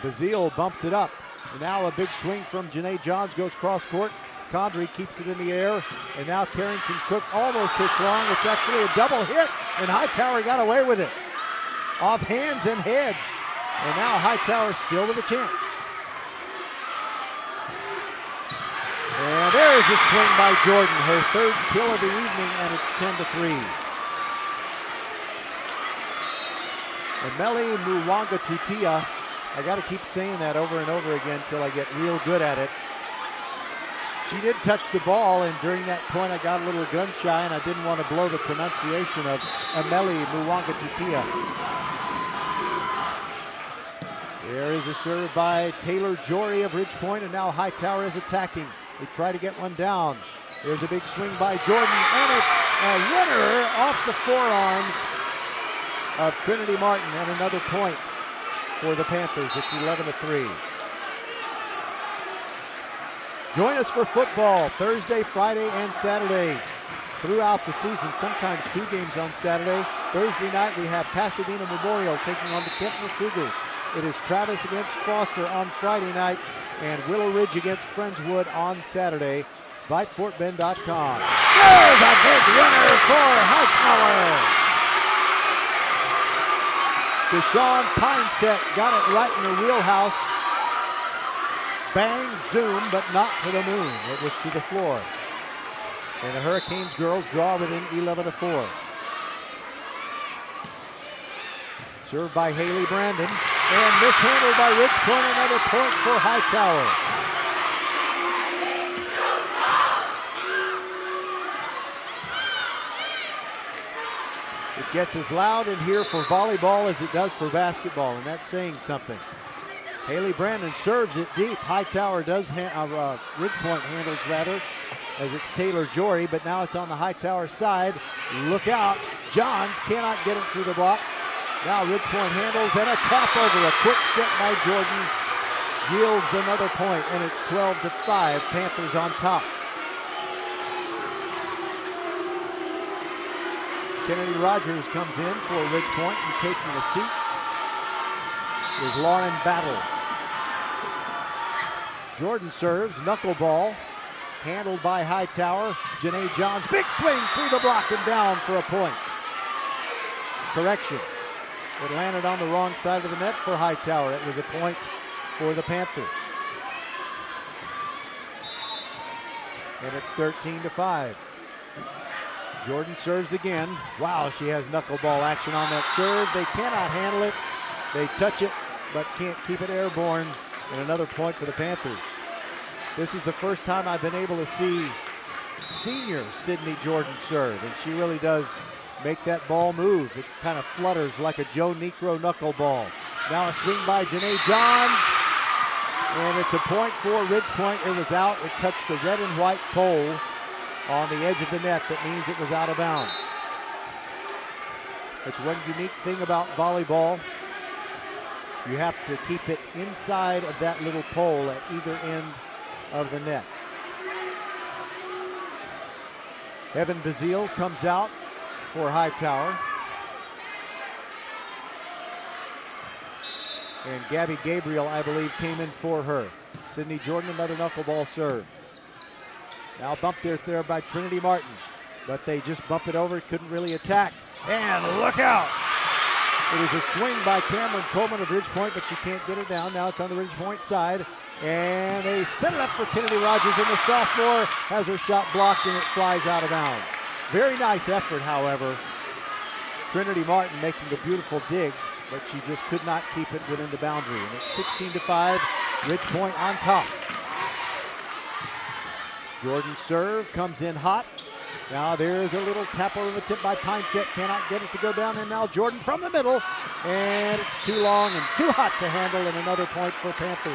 Bazile bumps it up. And now a big swing from Janae Johns goes cross court. Condrey keeps it in the air, and now Carrington Cook almost hits long. It's actually a double hit, and Hightower got away with it. Off hands and head, and now Hightower still with a chance. And there is a swing by Jordan, her third kill of the evening, and it's 10-3. And Meli Muwanga Tutia, I got to keep saying that over and over again until I get real good at it. She did touch the ball, and during that point I got a little gun shy, and I didn't want to blow the pronunciation of Ameli Muwanga Tutia. There is a serve by Taylor Jory of Ridgepoint, and now Hightower is attacking. They try to get one down. There's a big swing by Jordan, and it's a winner off the forearms of Trinity Martin, and another point for the Panthers. It's 11-3. Join us for football Thursday, Friday, and Saturday throughout the season, sometimes 2 games on Saturday. Thursday night, we have Pasadena Memorial taking on the Kentner Cougars. It is Travis against Foster on Friday night, and Willow Ridge against Friendswood on Saturday. VypeFortBend.com. There's a big winner for Hightower. Deshaun Pineset got it right in the wheelhouse. Bang, zoom, but not to the moon. It was to the floor. And the Hurricanes girls draw within 11-4. Served by Haley Brandon. And mishandled by Ridgepoint. Another point for Hightower. It gets as loud in here for volleyball as it does for basketball, and that's saying something. Haley Brandon serves it deep. Hightower does, Ridgepoint handles rather, as it's Taylor Jory, but now it's on the Hightower side. Look out, Johns cannot get it through the block. Now Ridgepoint handles, and a tap over, a quick set by Jordan yields another point, and it's 12-5, Panthers on top. Kennedy Rogers comes in for Ridgepoint and taking a seat is Lauren Battle. Jordan serves, knuckleball, handled by Hightower. Janae Johns, big swing through the block and down for a point. Correction. It landed on the wrong side of the net for Hightower. It was a point for the Panthers. And it's 13-5. Jordan serves again. Wow, she has knuckleball action on that serve. They cannot handle it. They touch it, but can't keep it airborne. And another point for the Panthers. This is the first time I've been able to see senior Sydney Jordan serve, and she really does make that ball move. It kind of flutters like a Joe Necro knuckleball. Now a swing by Janae Johns, and it's a point for Ridgepoint. It was out. It touched the red and white pole on the edge of the net. That means it was out of bounds. It's one unique thing about volleyball. You have to keep it inside of that little pole at either end of the net. Evan Bazile comes out for Hightower. And Gabby Gabriel, I believe, came in for her. Sydney Jordan, another knuckleball serve. Now bumped there by Trinity Martin, but they just bump it over, couldn't really attack. And look out. It was a swing by Cameron Coleman of Ridgepoint, but she can't get it down. Now it's on the Ridgepoint side. And they set it up for Kennedy Rogers, and the sophomore has her shot blocked, and it flies out of bounds. Very nice effort, however. Trinity Martin making a beautiful dig, but she just could not keep it within the boundary. And it's 16-5, Ridgepoint on top. Jordan's serve comes in hot. Now there's a little tap over the tip by Pineset. Cannot get it to go down, and now Jordan from the middle. And it's too long and too hot to handle, and another point for Panthers.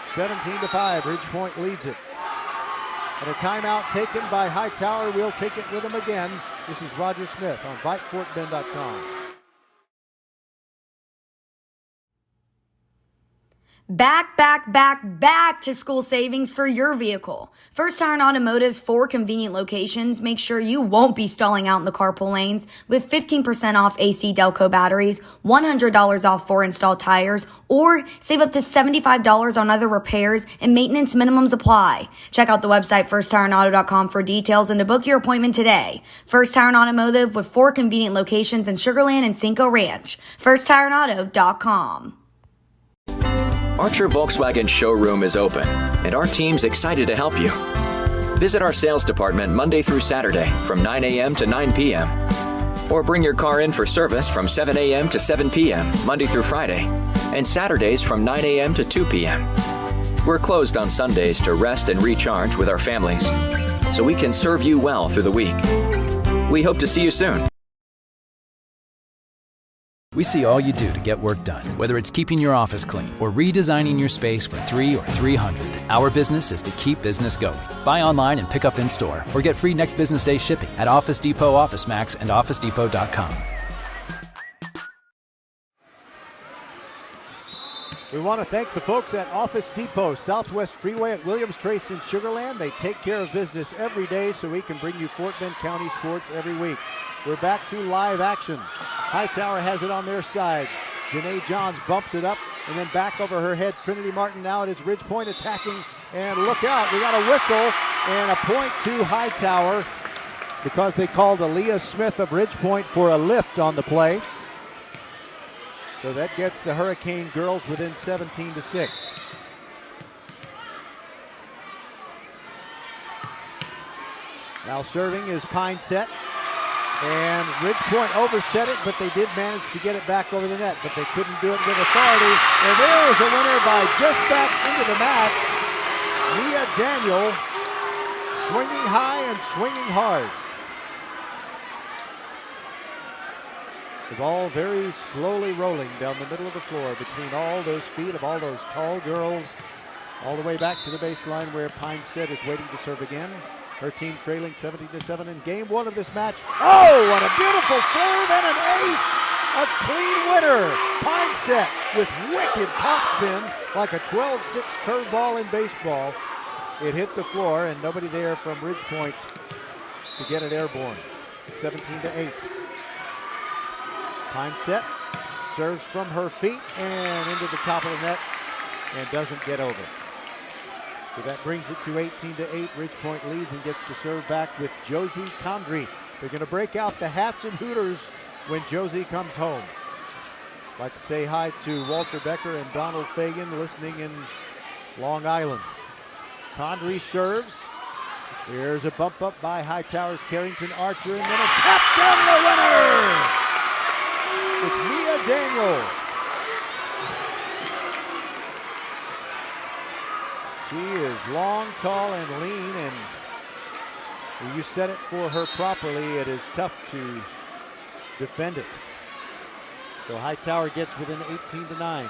17-5, Ridgepoint leads it. And a timeout taken by Hightower. We'll take it with him again. This is Roger Smith on VypeFortBend.com. Back to school savings for your vehicle. First Tire and Automotive's 4 convenient locations make sure you won't be stalling out in the carpool lanes with 15% off AC Delco batteries, $100 off 4 installed tires, or save up to $75 on other repairs and maintenance minimums apply. Check out the website firsttireandauto.com for details and to book your appointment today. First Tire and Automotive with 4 convenient locations in Sugar Land and Cinco Ranch. firsttireandauto.com. Archer Volkswagen showroom is open, and our team's excited to help you. Visit our sales department Monday through Saturday from 9 a.m. to 9 p.m. Or bring your car in for service from 7 a.m. to 7 p.m. Monday through Friday, and Saturdays from 9 a.m. to 2 p.m. We're closed on Sundays to rest and recharge with our families, so we can serve you well through the week. We hope to see you soon. We see all you do to get work done, whether it's keeping your office clean or redesigning your space for 3 or 300. Our business is to keep business going. Buy online and pick up in store, or get free next business day shipping at Office Depot, OfficeMax, and OfficeDepot.com. We want to thank the folks at Office Depot, Southwest Freeway at Williams Trace in Sugar Land. They take care of business every day so we can bring you Fort Bend County sports every week. We're back to live action. Hightower has it on their side. Janae Johns bumps it up and then back over her head. Trinity Martin now at his Ridgepoint attacking. And look out, we got a whistle and a point to Hightower because they called Arisa Smith of Ridgepoint for a lift on the play. So that gets the Hurricane girls within 17-6. Now serving is Pineset. And Ridgepoint overset it, but they did manage to get it back over the net, but they couldn't do it with authority. And there is a winner by just back into the match. Mia Daniel swinging high and swinging hard. The ball very slowly rolling down the middle of the floor between all those feet of all those tall girls, all the way back to the baseline where Pineset is waiting to serve again. Her team trailing 17-7 in game 1 of this match. Oh, what a beautiful serve and an ace! A clean winner. Pineset with wicked topspin like a 12-6 curveball in baseball. It hit the floor and nobody there from Ridgepoint to get it airborne. 17-8. Pineset serves from her feet and into the top of the net and doesn't get over. So that brings it to 18-8. Ridgepoint leads and gets the serve back with Josie Condry. They're going to break out the hats and hooters when Josie comes home. I'd like to say hi to Walter Becker and Donald Fagan listening in Long Island. Condry serves. Here's a bump up by Hightower's Carrington Archer and then a tap down the winner. It's Mia Daniel. She is long, tall, and lean, and when you set it for her properly, it is tough to defend it. So Hightower gets within 18-9.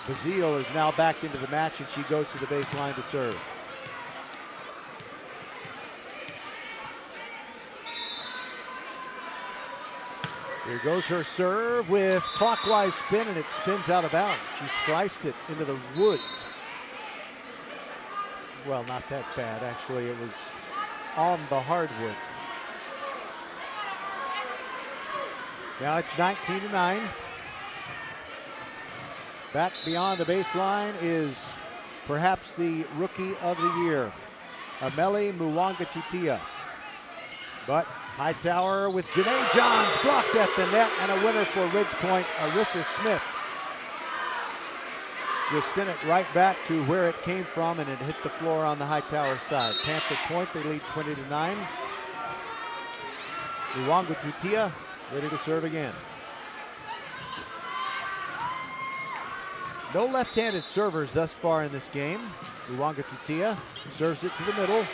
Bazile is now back into the match, and she goes to the baseline to serve. Here goes her serve with clockwise spin, and it spins out of bounds. She sliced it into the woods. Well, not that bad, actually. It was on the hardwood. Now it's 19-9. Back beyond the baseline is perhaps the Rookie of the Year, Ameli Muwanga-Titia. But Hightower with Janae Johns blocked at the net, and a winner for Ridge Point, Arisa Smith. Just sent it right back to where it came from, and it hit the floor on the Hightower side. Panther Point, they lead 20-9. Luongo Tutia ready to serve again. No left-handed servers thus far in this game. Luongo Tutia serves it to the middle.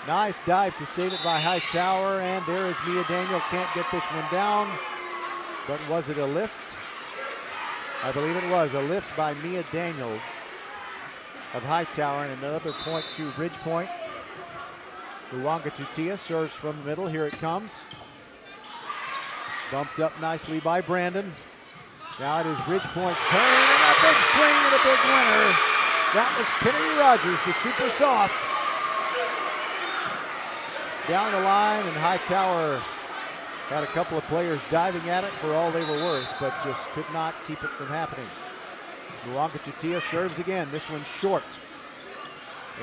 Nice dive to save it by Hightower, and there is Mia Daniel. Can't get this one down, but was it a lift? I believe it was a lift by Mia Daniels of Hightower, and another point to Ridge Point. Luongo Tutia serves from the middle. Here it comes. Bumped up nicely by Brandon. Now it is Ridge Point's turn, and a big swing and a big winner. That was Kennedy Rogers, the super soft. Down the line, and Hightower had a couple of players diving at it for all they were worth, but just could not keep it from happening. Luongo Tutia serves again. This one's short.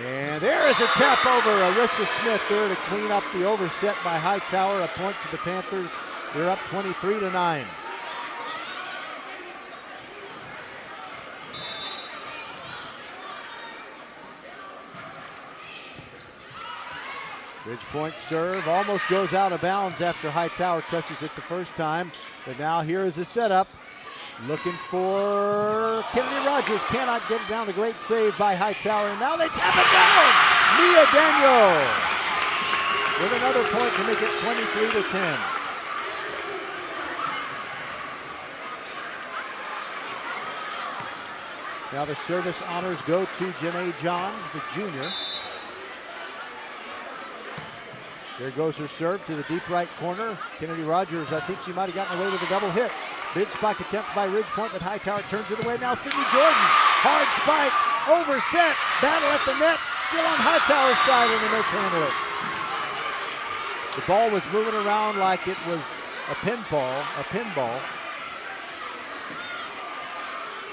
And there is a tap over. Arisa Smith there to clean up the overset by Hightower. A point to the Panthers. They're up 23-9. Ridge Point serve almost goes out of bounds after Hightower touches it the first time. But now here is a setup. Looking for Kennedy Rogers. Cannot get it down. A great save by Hightower. And now they tap it down. Mia Daniel with another point to make it 23-10. Now the service honors go to Janae Johns, the junior. There goes her serve to the deep right corner. Kennedy Rogers, I think she might have gotten away with a double hit. Big spike attempt by Ridge Point, but Hightower turns it away. Now Sydney Jordan, hard spike, overset, battle at the net, still on Hightower's side, and they mishandle it. The ball was moving around like it was a pinball.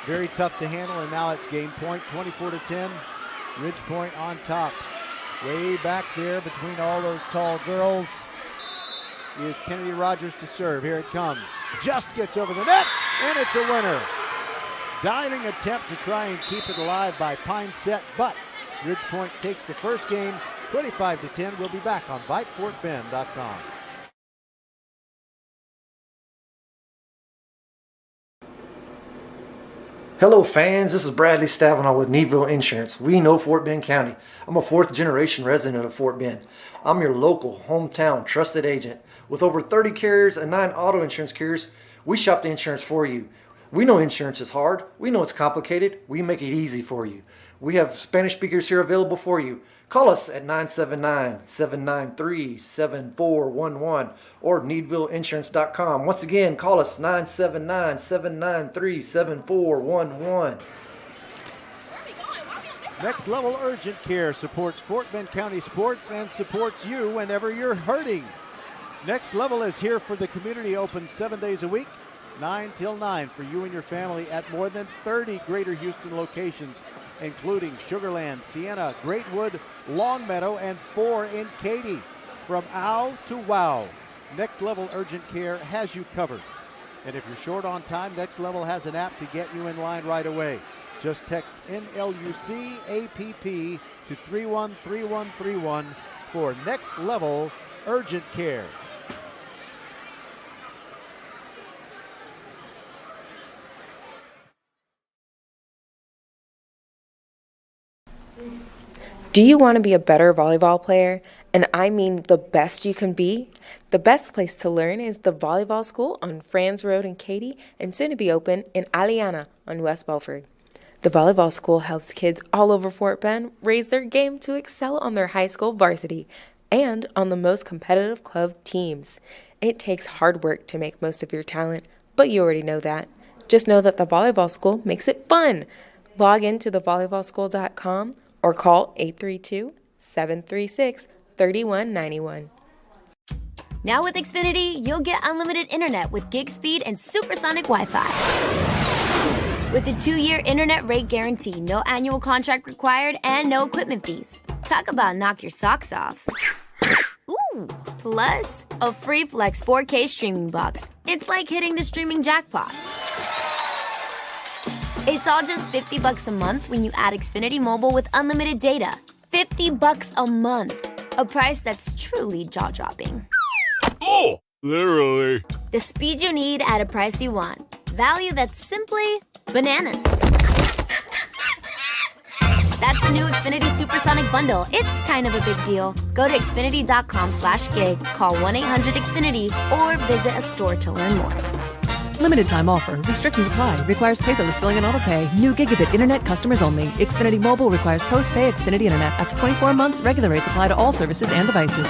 Very tough to handle, and now it's game point, 24-10. Ridge Point on top. Way back there between all those tall girls is Kennedy Rogers to serve. Here it comes. Just gets over the net, and it's a winner. Diving attempt to try and keep it alive by Pineset, but Ridge Point takes the first game, 25-10. We'll be back on VypeFortBend.com. Hello fans, this is Bradley Stavanaugh with Needville Insurance. We know Fort Bend County. I'm a 4th generation resident of Fort Bend. I'm your local, hometown, trusted agent. With over 30 carriers and 9 auto insurance carriers, we shop the insurance for you. We know insurance is hard. We know it's complicated. We make it easy for you. We have Spanish speakers here available for you. Call us at 979-793-7411 or needvilleinsurance.com. Once again, call us 979-793-7411. Next Level Urgent Care supports Fort Bend County sports and supports you whenever you're hurting. Next Level is here for the community, open 7 days a week, 9 till 9 for you and your family at more than 30 Greater Houston locations, including Sugarland, Sienna, Greatwood, Longmeadow, and 4 in Katy. From OW to WOW, Next Level Urgent Care has you covered. And if you're short on time, Next Level has an app to get you in line right away. Just text NLUCAPP to 313131 for Next Level Urgent Care. Do you want to be a better volleyball player? And I mean the best you can be? The best place to learn is the Volleyball School on Franz Road in Katy and soon to be open in Aliana on West Belford. The Volleyball School helps kids all over Fort Bend raise their game to excel on their high school varsity and on the most competitive club teams. It takes hard work to make most of your talent, but you already know that. Just know that the Volleyball School makes it fun. Log into thevolleyballschool.com or call 832-736-3191. Now with Xfinity, you'll get unlimited internet with gig speed and supersonic Wi-Fi. With a 2-year internet rate guarantee, no annual contract required, and no equipment fees. Talk about knock your socks off. Ooh, plus a free Flex 4K streaming box. It's like hitting the streaming jackpot. It's all just $50 a month when you add Xfinity Mobile with unlimited data. $50 a month. A price that's truly jaw-dropping. Oh, literally. The speed you need at a price you want. Value that's simply bananas. That's the new Xfinity Supersonic Bundle. It's kind of a big deal. Go to Xfinity.com/gig, call 1-800-XFINITY, or visit a store to learn more. Limited time offer. Restrictions apply. Requires paperless billing and autopay. New gigabit internet customers only. Xfinity Mobile requires post-pay Xfinity internet. After 24 months, regular rates apply to all services and devices.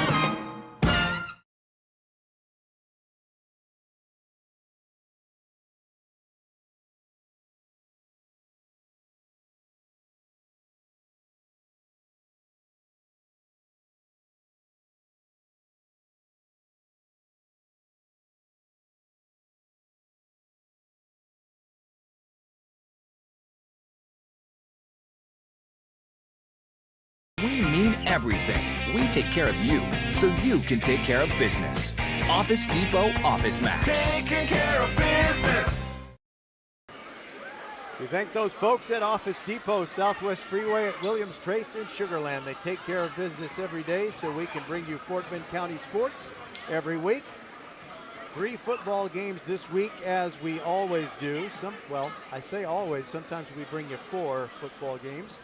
We mean everything. We take care of you, so you can take care of business. Office Depot Office Max. Taking care of business. We thank those folks at Office Depot, Southwest Freeway at Williams Trace in Sugar Land. They take care of business every day so we can bring you Fort Bend County sports every week. 3 football games this week, as we always do. I say always. Sometimes we bring you 4 football games.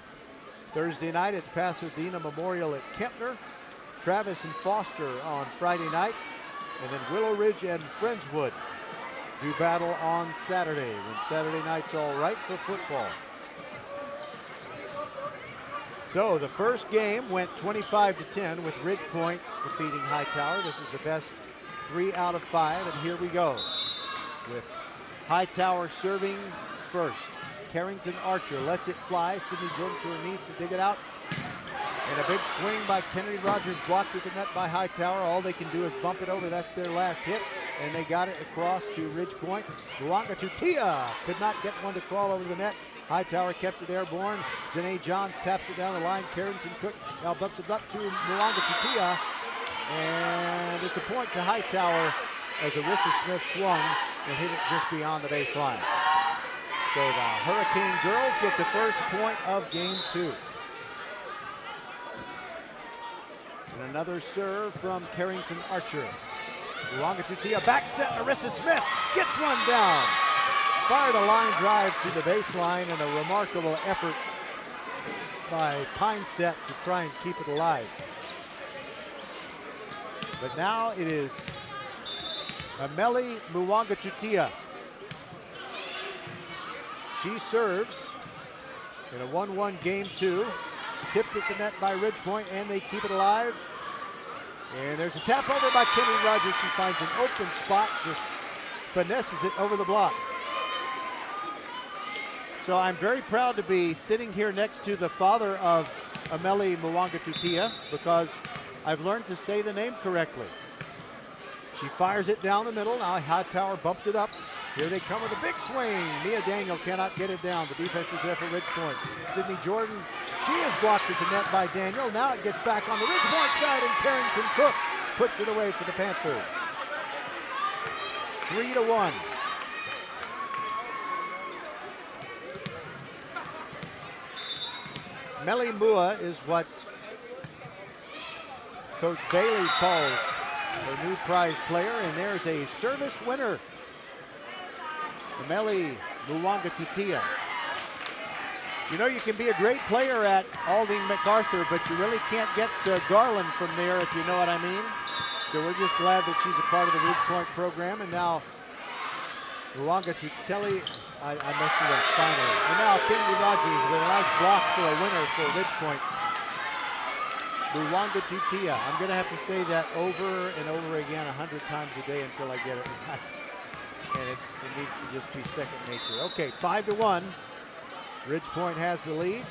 Thursday night at Pasadena Memorial at Kempner. Travis and Foster on Friday night. And then Willow Ridge and Friendswood do battle on Saturday, when Saturday night's all right for football. So the first game went 25-10 with Ridgepoint defeating Hightower. This is the best 3 out of 5, and here we go with Hightower serving first. Carrington Archer lets it fly. Sydney Jordan to her knees to dig it out. And a big swing by Kennedy Rogers, blocked at the net by Hightower. All they can do is bump it over. That's their last hit. And they got it across to Ridgepoint. Luanga Tutia could not get one to crawl over the net. Hightower kept it airborne. Janae Johns taps it down the line. Carrington Cook now bumps it up to Luanga Tutia. And it's a point to Hightower as Arisa Smith swung and hit it just beyond the baseline. So the Hurricane girls get the first point of game 2. And another serve from Carrington Archer. Luanga Tutia back set. Arisa Smith gets one down. Fired a line drive to the baseline, and a remarkable effort by Pineset to try and keep it alive. But now it is Ameli Luanga Tutia. She serves in a 1-1 game 2. Tipped at the net by Ridgepoint, and they keep it alive. And there's a tap over by Kennedy Rogers. She finds an open spot, just finesses it over the block. So I'm very proud to be sitting here next to the father of Ameli Luanga Tutia, because I've learned to say the name correctly. She fires it down the middle. Now Hightower bumps it up. Here they come with a big swing. Mia Daniel cannot get it down. The defense is there for Ridgepoint. Sydney Jordan, she is blocked at the net by Daniel. Now it gets back on the Ridgepoint side, and Carrington Cook puts it away for the Panthers. 3-1. Melly Mua is what Coach Bailey calls her new prize player, and there's a service winner. Ameli Luanga Tutia. You know, you can be a great player at Aldine MacArthur, but you really can't get to Garland from there, if you know what I mean. So we're just glad that she's a part of the Ridgepoint program. And now Luanga Tutelli, I messed it up finally. And now Kennedy Rogers with a nice block for a winner for Ridgepoint. Luanga Tutia. I'm going to have to say that over and over again 100 times a day until I get it right. And it needs to just be second nature. Okay, 5-1. Ridgepoint has the lead.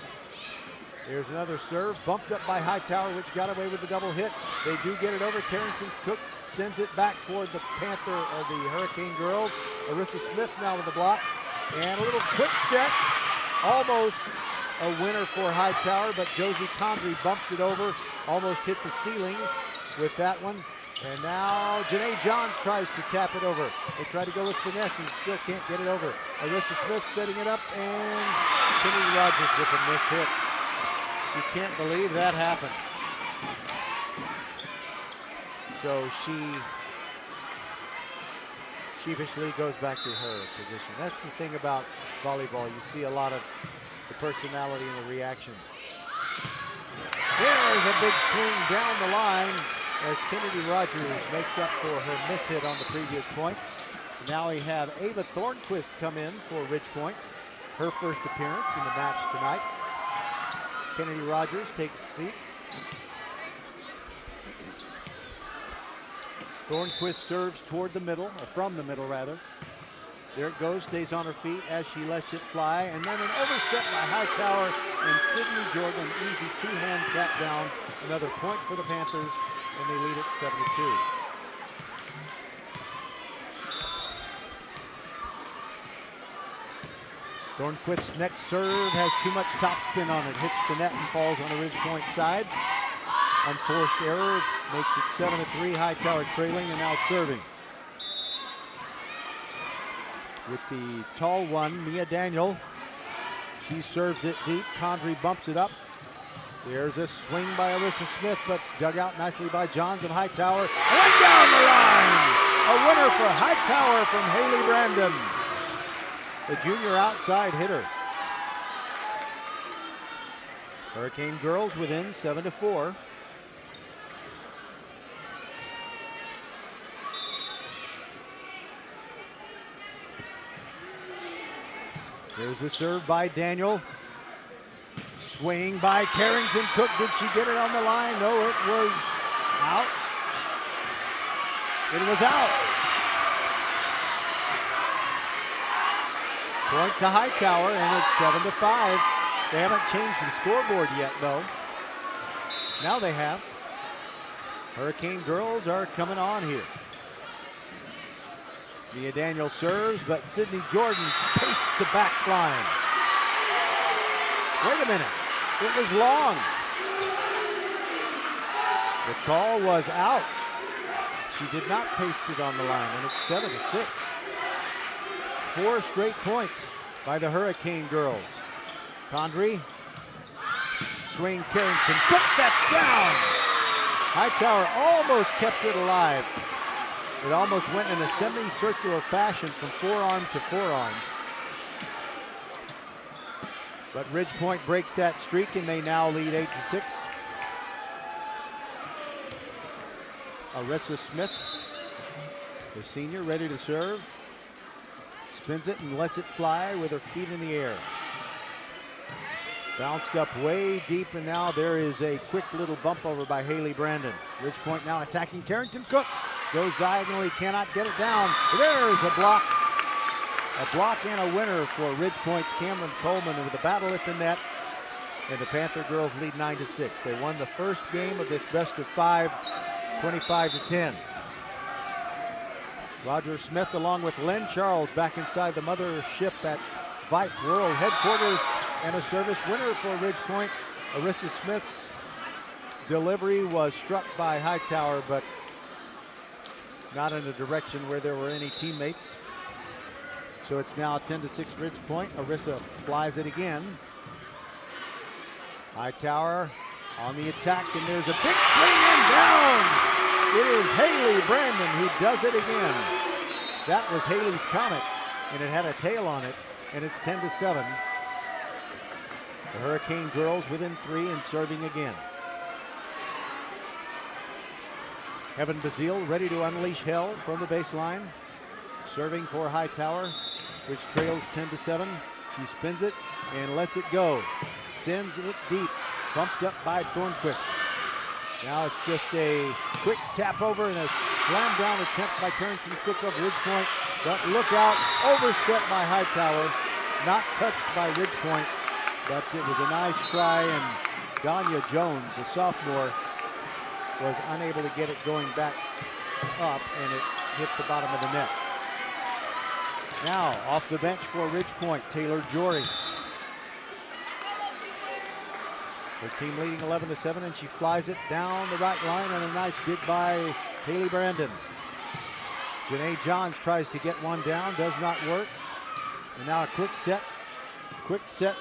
Here's another serve, bumped up by Hightower, which got away with the double hit. They do get it over. Carrington Cook sends it back toward the Panther or the Hurricane girls. Arisa Smith now with the block. And a little quick set. Almost a winner for Hightower, but Josie Condry bumps it over. Almost hit the ceiling. with that one. And now Janae Johns tries to tap it over. They try to go with finesse and still can't get it over. Arisa Smith setting it up, and Kennedy Rogers with a miss hit. She can't believe that happened. So she sheepishly goes back to her position. That's the thing about volleyball. You see a lot of the personality and the reactions. There's a big swing down the line as Kennedy Rogers makes up for her miss hit on the previous point. Now we have Ava Thornquist come in for Ridgepoint, her first appearance in the match tonight. Kennedy Rogers takes a seat. Thornquist serves toward the middle, or from the middle rather. There it goes, stays on her feet as she lets it fly, and then an overset by Hightower and Sydney Jordan, an easy two-hand tap down. Another point for the Panthers, and they lead it 7-2. Thornquist's next serve has too much top spin on it, hits the net and falls on the Ridgepoint side. Unforced error makes it 7-3. Hightower trailing and now serving. With the tall one, Mia Daniel. She serves it deep. Condry bumps it up. There's a swing by Arisa Smith, but it's dug out nicely by Johns and Hightower. And down the line! A winner for Hightower from Haley Brandon. The junior outside hitter. Hurricane girls within 7-4. There's the serve by Daniel. Swing by Carrington Cook. Did she get it on the line? No, it was out. It was out. Point to Hightower, and it's 7-5. They haven't changed the scoreboard yet, though. Now they have. Hurricane girls are coming on here. Mia Daniel serves, but Sydney Jordan paced the back line. Wait a minute, it was long. The call was out. She did not paste it on the line, and it's 7-6. 4 straight points by the Hurricane girls. Condry, swing, Carrington Cook, that's down. Hightower almost kept it alive. It almost went in a semicircular fashion from forearm to forearm. But Ridgepoint breaks that streak, and they now lead 8-6. Arisa Smith, the senior, ready to serve. Spins it and lets it fly with her feet in the air. Bounced up way deep, and now there is a quick little bump over by Haley Brandon. Ridgepoint now attacking Carrington Cook. Goes diagonally, cannot get it down. There's a block. A block and a winner for Ridgepoint's Cameron Coleman with a battle at the net. And the Panther girls lead 9-6. They won the first game of this best of 5, 25-10. Roger Smith along with Len Charles back inside the mothership at Vype World Headquarters, and a service winner for Ridgepoint. Arisa Smith's delivery was struck by Hightower, but not in a direction where there were any teammates. So it's now 10-6 Ridgepoint. Arisa flies it again. Hightower on the attack, and there's a big swing and down. It is Haley Brandon who does it again. That was Haley's Comet, and it had a tail on it, and it's 10-7. The Hurricane girls within 3 and serving again. Evan Bazile ready to unleash hell from the baseline. Serving for Hightower, which trails 10-7. She spins it and lets it go. Sends it deep, bumped up by Thornquist. Now it's just a quick tap over and a slam down attempt by Carrington Cook of Ridgepoint. But look out, overset by Hightower. Not touched by Ridgepoint, but it was a nice try, and Danya Jones, the sophomore, was unable to get it going back up, and it hit the bottom of the net. Now off the bench for Ridgepoint, Taylor Jory. Her team leading 11-7, and she flies it down the right line, and a nice dig by Haley Brandon. Janae Johns tries to get one down, does not work. And now a quick set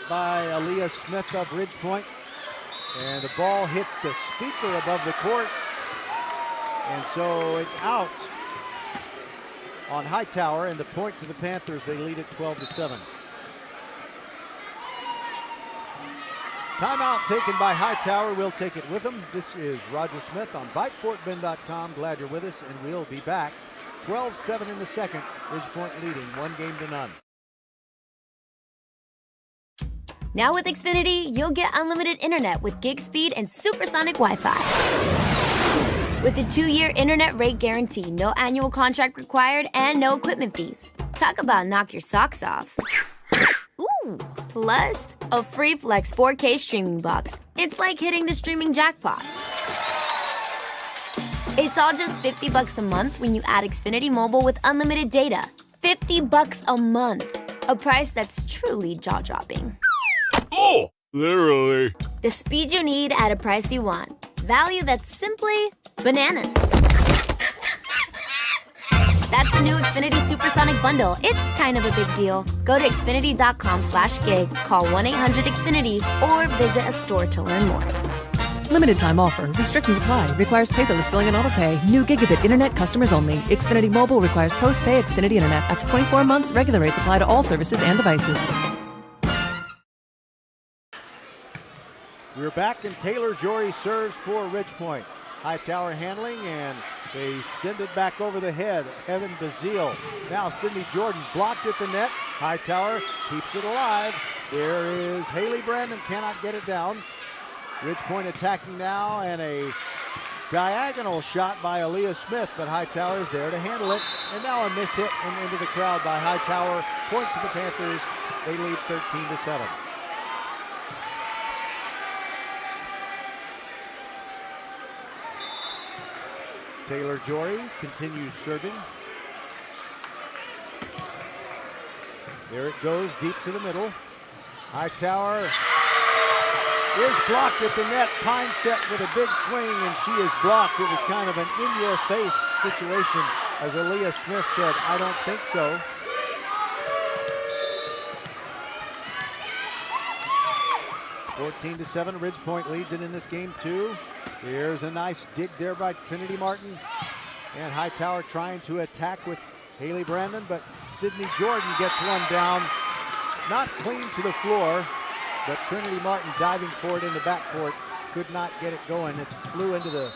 by Aaliyah Smith of Ridgepoint. And the ball hits the speaker above the court. And so it's out on Hightower, and the point to the Panthers. They lead it 12-7. Timeout taken by Hightower. We'll take it with them. This is Roger Smith on VypeFortBend.com. Glad you're with us, and we'll be back. 12-7 in the second. Ridgepoint leading 1-0. Now with Xfinity, you'll get unlimited internet with gig speed and supersonic Wi-Fi. With a 2-year internet rate guarantee, no annual contract required, and no equipment fees. Talk about knock your socks off. Ooh, plus a free Flex 4K streaming box. It's like hitting the streaming jackpot. It's all just $50 a month when you add Xfinity Mobile with unlimited data. $50 a month. A price that's truly jaw-dropping. Oh, literally. The speed you need at a price you want. Value that's simply bananas. That's the new Xfinity Supersonic Bundle. It's kind of a big deal. Go to Xfinity.com/gig, call 1-800-XFINITY, or visit a store to learn more. Limited time offer. Restrictions apply. Requires paperless billing and autopay. New gigabit internet customers only. Xfinity Mobile requires post-pay Xfinity internet. After 24 months, regular rates apply to all services and devices. We're back, and Taylor Jory serves for Ridgepoint. Hightower handling, and they send it back over the head. Evan Bazile. Now Sydney Jordan blocked at the net. Hightower keeps it alive. There is Haley Brandon, cannot get it down. Ridgepoint attacking now, and a diagonal shot by Aaliyah Smith, but Hightower is there to handle it. And now a miss hit and into the crowd by Hightower. Point to the Panthers. They lead 13-7. Taylor Jory continues serving. There it goes, deep to the middle. Hightower is blocked at the net. Pine set with a big swing, and she is blocked. It was kind of an in-your-face situation. As Aaliyah Smith said, I don't think so. (14-7). Ridgepoint leads it in this game too. Here's a nice dig there by Trinity Martin. And Hightower trying to attack with Haley Brandon, but Sydney Jordan gets one down. Not clean to the floor, but Trinity Martin diving for it in the backcourt. Could not get it going. It flew into the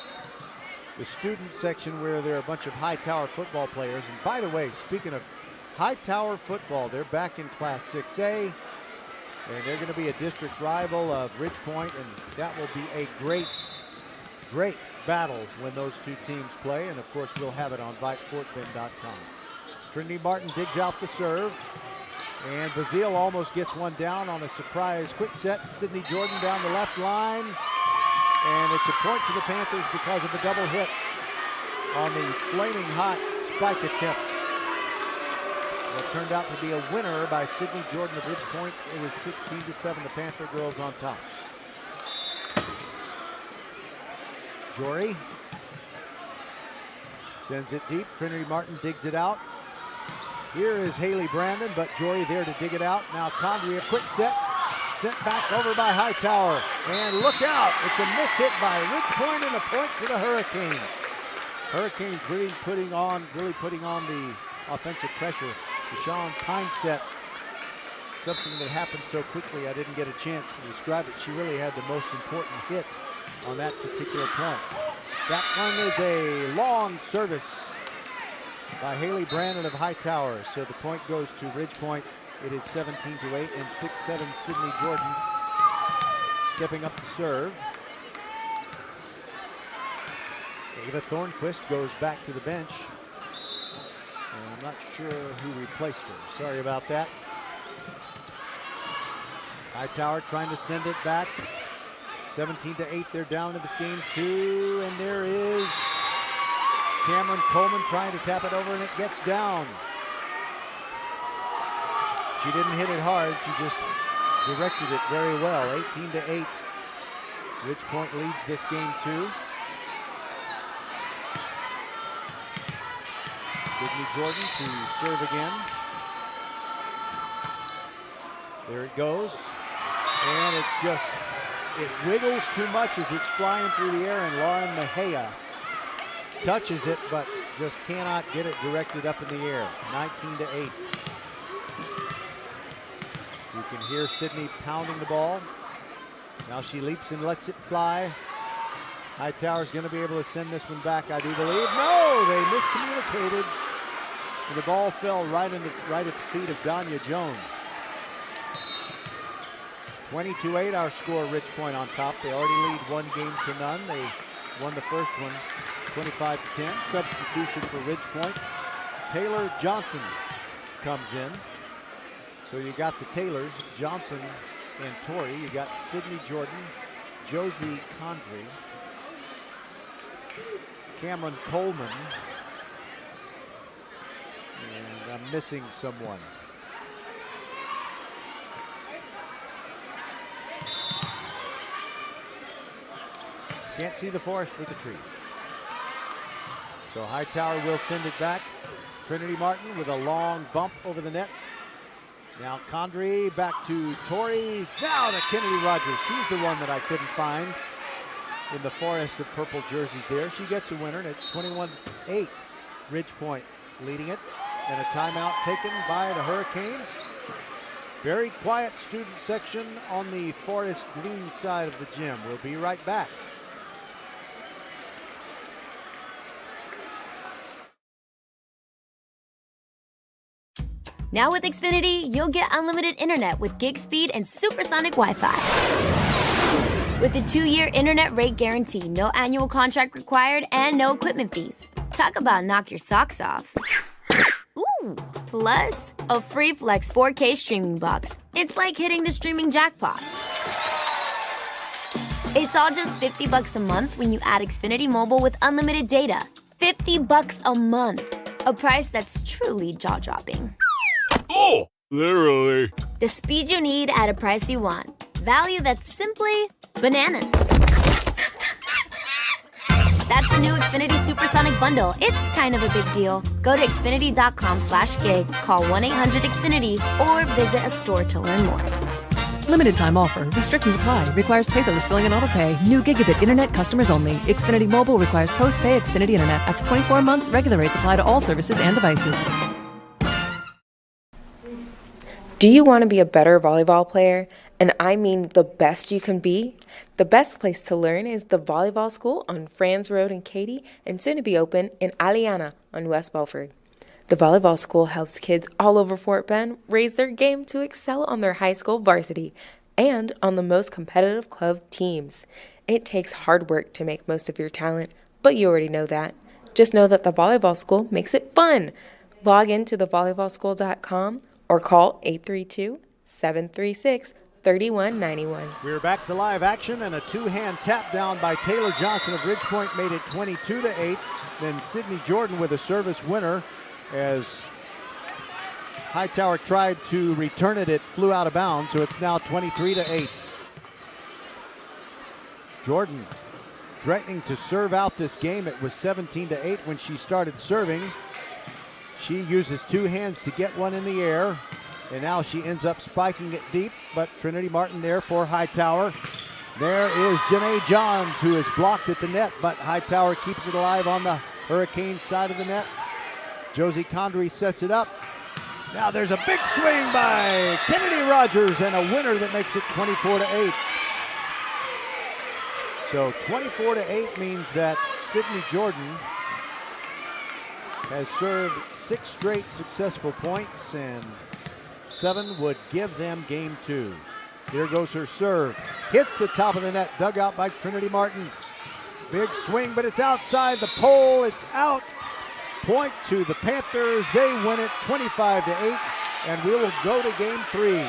student section where there are a bunch of Hightower football players. And by the way, speaking of Hightower football, they're back in Class 6A. And they're going to be a district rival of Ridgepoint, and that will be a great battle when those two teams play. And of course, we'll have it on VypeFortBend.com. Trinity Martin digs out the serve, and Bazile almost gets one down on a surprise quick set. Sydney Jordan down the left line, and it's a point to the Panthers because of a double hit on the flaming hot spike attempt. It turned out to be a winner by Sydney Jordan of Ridgepoint. It was 16-7, the Panther girls on top. Jory sends it deep. Trinity Martin digs it out. Here is Haley Brandon, but Jory there to dig it out. Now Condry, a quick set, sent back over by Hightower. And look out, it's a miss hit by Ridgepoint and a point to the Hurricanes. Hurricanes really putting on the offensive pressure. Deshaun Pineset, something that happened so quickly I didn't get a chance to describe it. She really had the most important hit on that particular point. That one is a long service by Haley Brandon of Hightower. So the point goes to Ridgepoint. It is 17-8, and 6-7 Sydney Jordan stepping up to serve. Ava Thornquist goes back to the bench. And I'm not sure who replaced her. Sorry about that. Hightower trying to send it back. 17-8, they're down in this game too. And there is Cameron Coleman trying to tap it over, and it gets down. She didn't hit it hard. She just directed it very well. 18-8. Ridge Point leads this game 2. Sydney Jordan to serve again. There it goes. And it's just, it wiggles too much as it's flying through the air, and Lauren Mejia touches it, but just cannot get it directed up in the air. 19-8. You can hear Sydney pounding the ball. Now she leaps and lets it fly. Hightower's going to be able to send this one back, I do believe. No, they miscommunicated. And the ball fell right at the feet of Danya Jones. 22-8 our score, Ridge Point on top. They already lead 1-0. They won the first one 25-10. Substitution for Ridge Point. Taylor Johnson comes in. So you got the Taylors, Johnson and Torrey. You got Sydney Jordan, Josie Condry, Cameron Coleman, and I'm missing someone. Can't see the forest for the trees. So Hightower will send it back. Trinity Martin with a long bump over the net. Now Condry back to Torrey. Now to Kennedy Rogers. She's the one that I couldn't find in the forest of purple jerseys there. She gets a winner, and it's 21-8. Ridge Point leading it. And a timeout taken by the Hurricanes. Very quiet student section on the forest green side of the gym. We'll be right back. Now with Xfinity, you'll get unlimited internet with gig speed and supersonic Wi-Fi. With a 2-year internet rate guarantee, no annual contract required, and no equipment fees. Talk about knock your socks off. Ooh, plus a free Flex 4K streaming box. It's like hitting the streaming jackpot. It's all just $50 a month when you add Xfinity Mobile with unlimited data. $50 a month. A price that's truly jaw-dropping. Oh, literally. The speed you need at a price you want. Value that's simply bananas. That's the new Xfinity Supersonic Bundle. It's kind of a big deal. Go to Xfinity.com/gig, call 1-800-XFINITY, or visit a store to learn more. Limited time offer. Restrictions apply. Requires paperless billing and autopay. New gigabit internet customers only. Xfinity Mobile requires post-pay Xfinity internet. After 24 months, regular rates apply to all services and devices. Do you want to be a better volleyball player? And I mean the best you can be? The best place to learn is the Volleyball School on Franz Road in Katy, and soon to be open in Aliana on West Belford. The Volleyball School helps kids all over Fort Bend raise their game to excel on their high school varsity and on the most competitive club teams. It takes hard work to make most of your talent, but you already know that. Just know that the Volleyball School makes it fun. Log into thevolleyballschool.com or call 832-736-3191. We're back to live action, and a two-hand tap down by Taylor Johnson of Ridge Point made it 22-8. Then Sydney Jordan with a service winner as Hightower tried to return it. It flew out of bounds, so it's now 23-8. Jordan threatening to serve out this game. It was 17-8 when she started serving. She uses two hands to get one in the air, and now she ends up spiking it deep, but Trinity Martin there for Hightower. There is Janae Johns, who is blocked at the net, but Hightower keeps it alive on the Hurricane side of the net. Josie Condry sets it up. Now there's a big swing by Kennedy Rogers, and a winner that makes it 24-8. So 24-8 means that Sydney Jordan has served 6 straight successful points, and 7 would give them game 2. Here goes her serve. Hits the top of the net, dug out by Trinity Martin. Big swing, but it's outside the pole. It's out. Point to the Panthers. They win it 25-8, and we will go to game 3.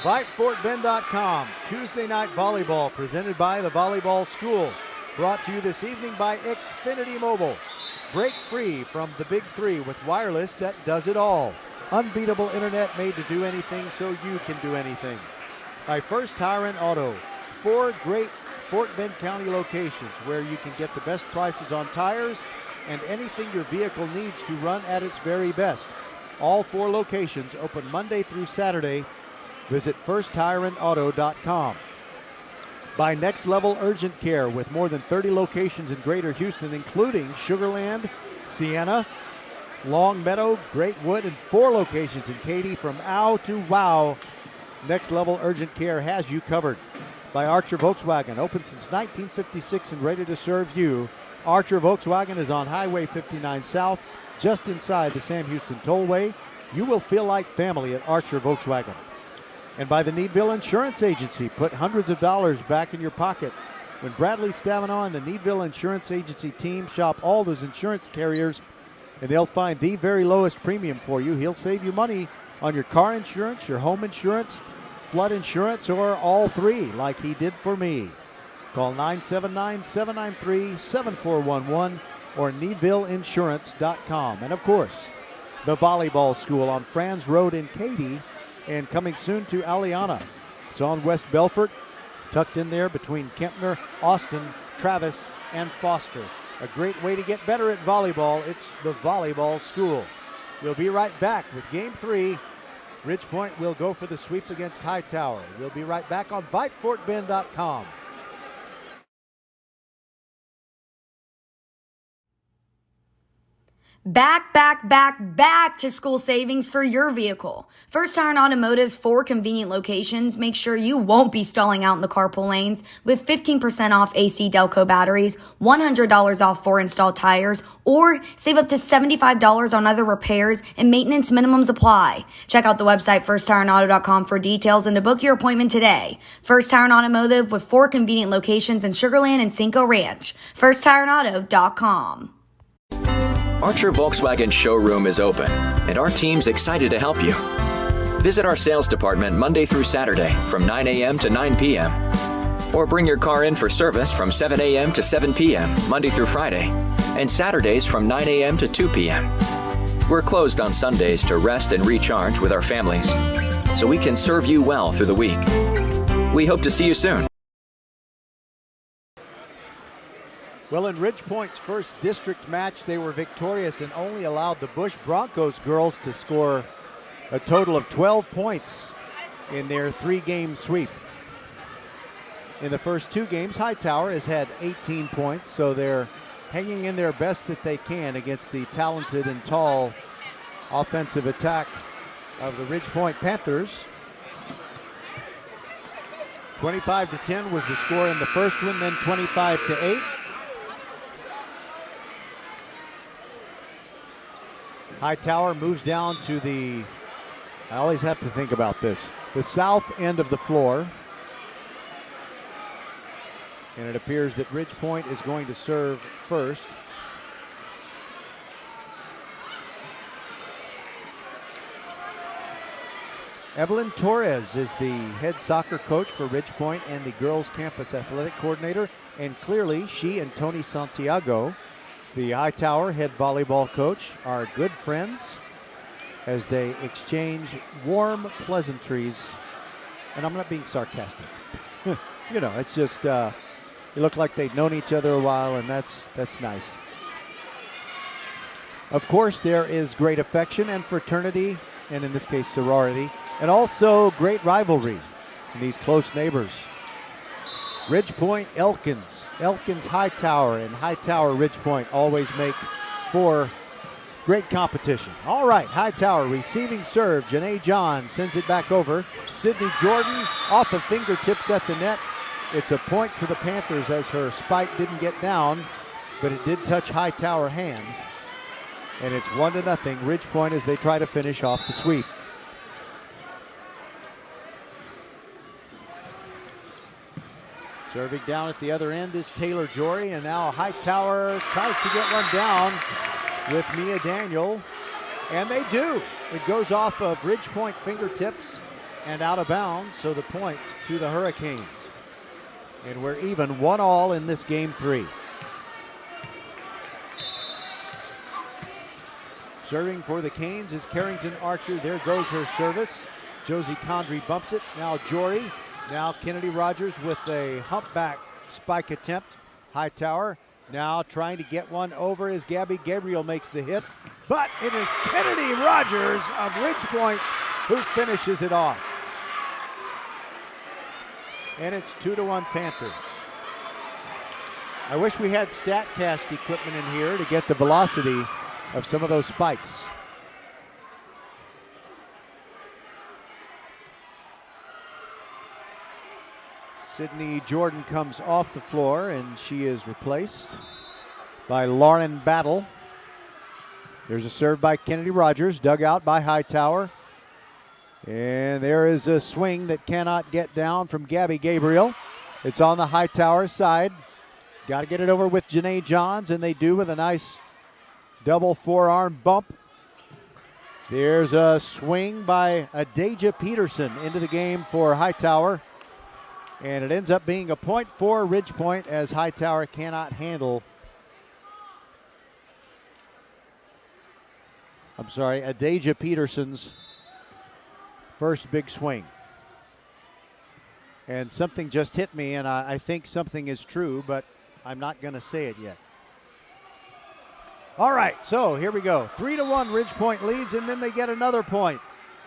VypeFortBend.com. Tuesday night volleyball presented by the Volleyball School. Brought to you this evening by Xfinity Mobile. Break free from the big three with wireless that does it all. Unbeatable internet made to do anything so you can do anything. by First Tire and Auto. 4 great Fort Bend County locations where you can get the best prices on tires and anything your vehicle needs to run at its very best. All 4 locations open Monday through Saturday. Visit firsttireandauto.com. By Next Level Urgent Care with more than 30 locations in Greater Houston, including Sugar Land, Sienna, Long Meadow, Great Wood, and 4 locations in Katy. From ow to wow, Next Level Urgent Care has you covered. By Archer Volkswagen, open since 1956 and ready to serve you. Archer Volkswagen is on Highway 59 South, just inside the Sam Houston Tollway. You will feel like family at Archer Volkswagen. And by the Needville Insurance Agency, put hundreds of dollars back in your pocket. When Bradley Stavino and the Needville Insurance Agency team shop all those insurance carriers, and they'll find the very lowest premium for you. He'll save you money on your car insurance, your home insurance, flood insurance, or all 3, like he did for me. Call 979-793-7411 or NeedvilleInsurance.com. And of course, the Volleyball School on Franz Road in Katy, and coming soon to Aliana. It's on West Belfort, tucked in there between Kempner, Austin, Travis, and Foster. A great way to get better at volleyball. It's the Volleyball School. We'll be right back with Game 3. Ridge Point will go for the sweep against Hightower. We'll be right back on VypeFortBend.com. Back to school savings for your vehicle. First Tire and Automotive's 4 convenient locations make sure you won't be stalling out in the carpool lanes with 15% off AC Delco batteries, $100 off 4 installed tires, or save up to $75 on other repairs and maintenance minimums apply. Check out the website firsttireandauto.com for details and to book your appointment today. First Tire and Automotive with 4 convenient locations in Sugar Land and Cinco Ranch. firsttireandauto.com. Archer Volkswagen showroom is open, and our team's excited to help you. Visit our sales department Monday through Saturday from 9 a.m. to 9 p.m. Or bring your car in for service from 7 a.m. to 7 p.m. Monday through Friday, and Saturdays from 9 a.m. to 2 p.m. We're closed on Sundays to rest and recharge with our families, so we can serve you well through the week. We hope to see you soon. Well, in Ridge Point's first district match, they were victorious and only allowed the Bush Broncos girls to score a total of 12 points in their 3-game sweep. In the first 2 games, Hightower has had 18 points, so they're hanging in their best that they can against the talented and tall offensive attack of the Ridge Point Panthers. 25-10 was the score in the first one, then 25-8. Hightower moves down to the, I always have to think about this, the south end of the floor. And it appears that Ridge Point is going to serve first. Evelyn Torres is the head soccer coach for Ridge Point and the girls campus athletic coordinator. And clearly she and Tony Santiago, the Hightower head volleyball coach, are good friends as they exchange warm pleasantries. And I'm not being sarcastic. You know, it's just, they look like they've known each other a while, and that's nice. Of course, there is great affection and fraternity, and in this case, sorority, and also great rivalry in these close neighbors. Ridge Point, Elkins Hightower, and Hightower Ridge Point always make for great competition. All right, Hightower receiving serve. Janae John sends it back over. Sydney Jordan off of fingertips at the net. It's a point to the Panthers as her spike didn't get down, but it did touch Hightower hands. And it's 1-0 Ridge Point as they try to finish off the sweep. Serving down at the other end is Taylor Jory, and now Hightower tries to get one down with Mia Daniel, and they do. It goes off of Ridge Point fingertips and out of bounds, so the point to the Hurricanes. And we're even 1-1 in this game 3. Serving for the Canes is Carrington Archer. There goes her service. Josie Condry bumps it. Now Jory Now Kennedy Rogers with a humpback spike attempt. Hightower now trying to get one over as Gabby Gabriel makes the hit. But it is Kennedy Rogers of Ridgepoint who finishes it off. And it's 2-1 Panthers. I wish we had StatCast equipment in here to get the velocity of some of those spikes. Sydney Jordan comes off the floor and she is replaced by Lauren Battle. There's a serve by Kennedy Rogers, dug out by Hightower. And there is a swing that cannot get down from Gabby Gabriel. It's on the Hightower side. Got to get it over with Janae Johns, and they do with a nice double forearm bump. There's a swing by Adaja Peterson into the game for Hightower. And it ends up being a point for Ridgepoint as Hightower cannot handle. Adaja Peterson's first big swing. And something just hit me, and I think something is true, but I'm not going to say it yet. All right, so here we go. 3-1 Ridgepoint leads, and then they get another point.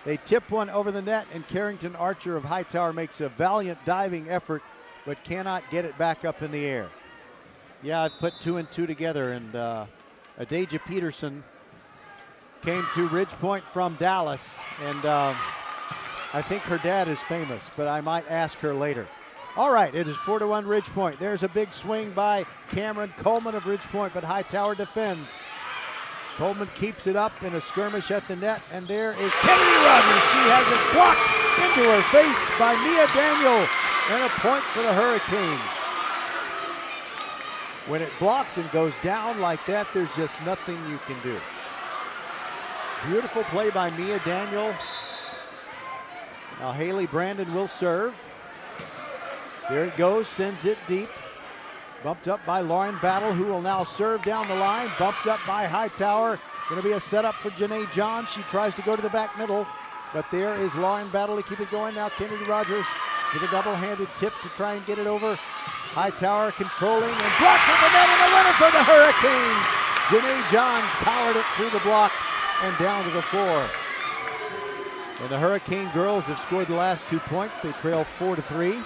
They tip one over the net, and Carrington Archer of Hightower makes a valiant diving effort, but cannot get it back up in the air. Yeah, I put 2 and 2 together, and Adaja Peterson came to Ridgepoint from Dallas, and I think her dad is famous, but I might ask her later. All right, it is 4-1 Ridgepoint. There's a big swing by Cameron Coleman of Ridgepoint, but Hightower defends. Coleman keeps it up in a skirmish at the net, and there is Kennedy Rogers. She has it blocked into her face by Mia Daniel, and a point for the Hurricanes. When it blocks and goes down like that, there's just nothing you can do. Beautiful play by Mia Daniel. Now Haley Brandon will serve. There it goes, sends it deep. Bumped up by Lauren Battle, who will now serve down the line. Bumped up by Hightower. Going to be a setup for Janae Johns. She tries to go to the back middle, but there is Lauren Battle to keep it going. Now Kennedy Rogers with a double-handed tip to try and get it over. Hightower controlling and blocked at the net, and a winner for the Hurricanes. Janae Johns powered it through the block and down to the floor. And the Hurricane girls have scored the last 2 points. They trail 4-3.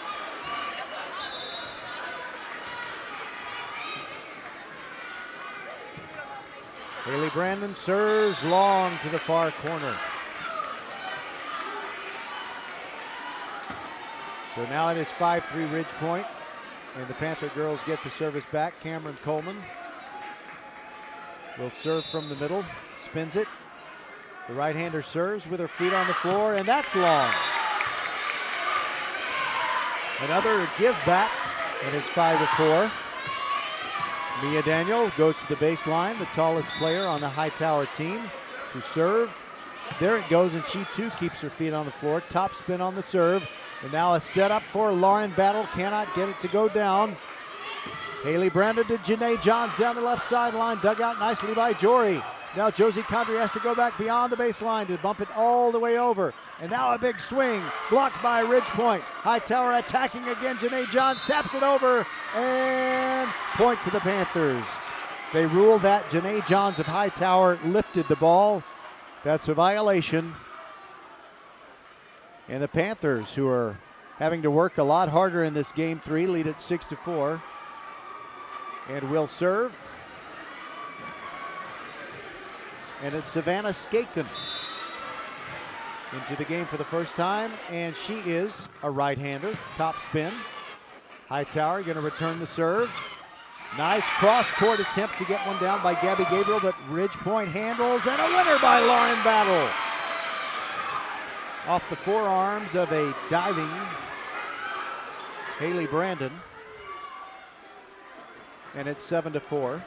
Haley Brandon serves long to the far corner. So now it is 5-3 Ridgepoint, and the Panther girls get the service back. Cameron Coleman will serve from the middle, spins it. The right-hander serves with her feet on the floor, and that's long. Another give back, and it's 5-4. Mia Daniel goes to the baseline, the tallest player on the Hightower team, to serve. There it goes, and she too keeps her feet on the floor. Top spin on the serve, and now a setup for Lauren Battle. Cannot get it to go down. Haley Brandon to Janae Johns down the left sideline, dug out nicely by Jory. Now Josie Condry has to go back beyond the baseline to bump it all the way over. And now a big swing, blocked by Ridgepoint. Hightower attacking again. Janae Johns taps it over, and point to the Panthers. They rule that Janae Johns of Hightower lifted the ball. That's a violation. And the Panthers, who are having to work a lot harder in this game 3, lead at 6-4. And will serve. And it's Savannah Skaken into the game for the first time, and she is a right-hander. Top spin. Hightower going to return the serve. Nice cross-court attempt to get one down by Gabby Gabriel, but Ridgepoint handles, and a winner by Lauren Battle. Off the forearms of a diving Haley Brandon. And it's 7-4.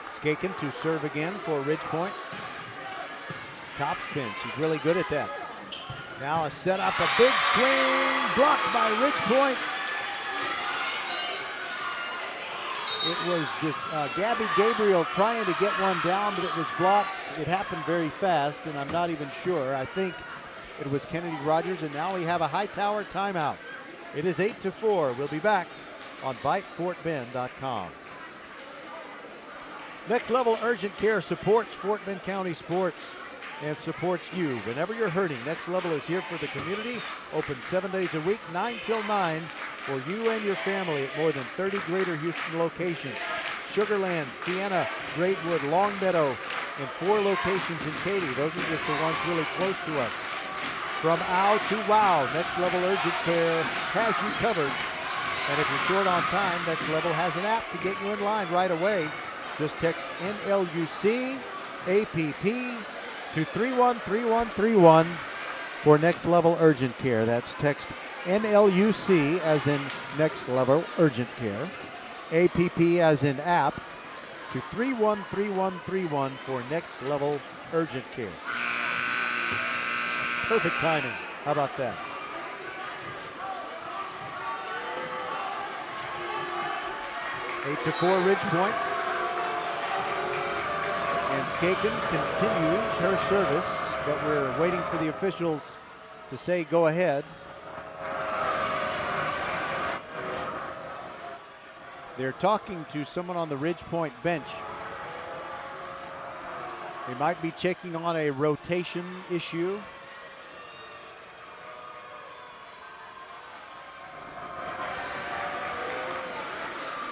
Skaken to serve again for Ridgepoint. Top spin, she's really good at that. Now a setup, a big swing, blocked by Ridgepoint. It was just Gabby Gabriel trying to get one down, but it was blocked. It happened very fast, and I'm not even sure. I think It was Kennedy Rogers, and now we have a Hightower timeout. It is 8-4. We'll be back on VypeFortBend.com. Next Level Urgent Care supports Fort Bend County sports and supports you whenever you're hurting. Next Level is here for the community, open 7 days a week, 9 till 9, for you and your family at more than 30 Greater Houston locations. Sugar Land, Sienna, Greatwood, Longmeadow, and 4 locations in Katy. Those are just the ones really close to us. From OW to WOW, Next Level Urgent Care has you covered. And if you're short on time, Next Level has an app to get you in line right away. Just text NLUC APP to 313131 for Next Level Urgent Care. That's text NLUC as in Next Level Urgent Care, APP as in app, to 313131 for Next Level Urgent Care. Perfect timing. How about that? Eight to 4 Ridge Point. And Skaken continues her service, but we're waiting for the officials to say go ahead. They're talking to someone on the Ridge Point bench. They might be checking on a rotation issue.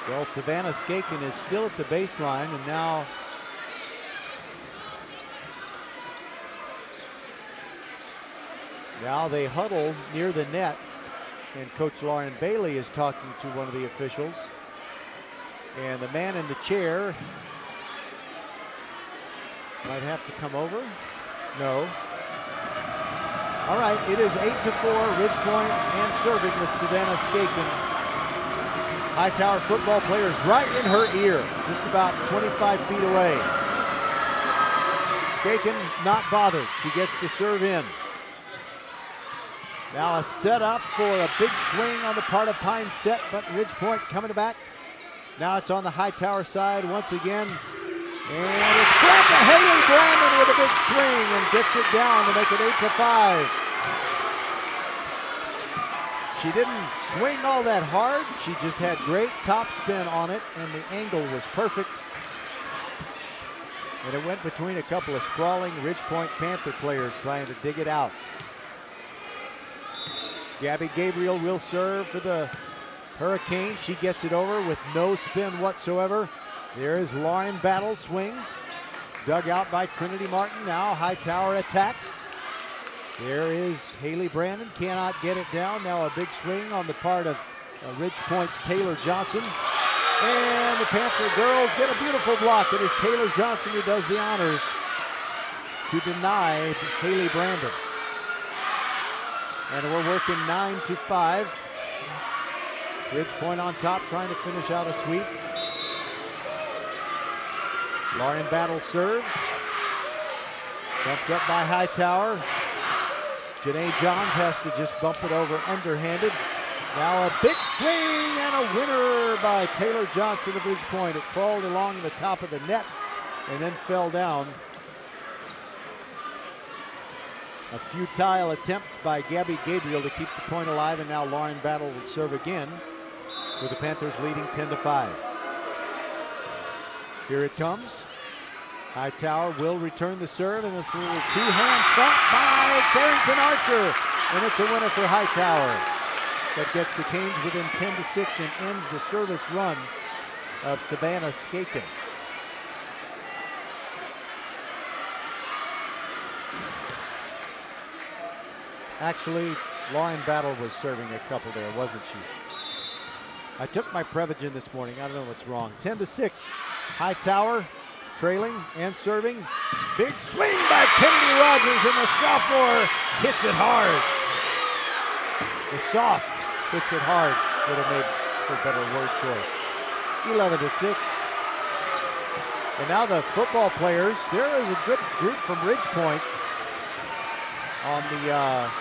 Well, Savannah Skaken is still at the baseline, and now they huddle near the net, and Coach Lauren Bailey is talking to one of the officials. And the man in the chair might have to come over. No. All right, it is 8-4, Ridge Point and serving with Savannah Skaken. Hightower football players right in her ear, just about 25 feet away. Skaken not bothered. She gets the serve in. Now a setup for a big swing on the part of Pine Set, but Ridge Point coming back. Now it's on the Hightower side once again. And it's grabbed to Haley Brandon with a big swing and gets it down to make it 8-5. She didn't swing all that hard. She just had great top spin on it, and the angle was perfect. And it went between a couple of sprawling Ridge Point Panther players trying to dig it out. Gabby Gabriel will serve for the Hurricanes. She gets it over with no spin whatsoever. There is Lauren Battle, swings. Dug out by Trinity Martin. Now Hightower attacks. There is Haley Brandon, cannot get it down. Now a big swing on the part of Ridge Point's Taylor Johnson. And the Panther girls get a beautiful block. It is Taylor Johnson who does the honors to deny Haley Brandon. And we're working 9-5. Ridge Point on top, trying to finish out a sweep. Lauren Battle serves. Bumped up by Hightower. Janae Johns has to just bump it over underhanded. Now a big swing and a winner by Taylor Johnson of Ridge Point. It crawled along the top of the net and then fell down. A futile attempt by Gabby Gabriel to keep the point alive, and now Lauren Battle will serve again, with the Panthers leading 10-5. Here it comes. Hightower will return the serve, and it's a little two-hand trap by Carrington Archer, and it's a winner for Hightower. That gets the Canes within 10-6 and ends the service run of Savannah Skaken. Actually, Lauren Battle was serving a couple there, wasn't she? I took my Prevagen this morning. I don't know what's wrong. 10-6. Hightower trailing and serving. Big swing by Kennedy Rogers, and the sophomore hits it hard. The soft hits it hard. Would have made for a better word choice. 11-6. And now the football players. There is a good group from Ridge Point on the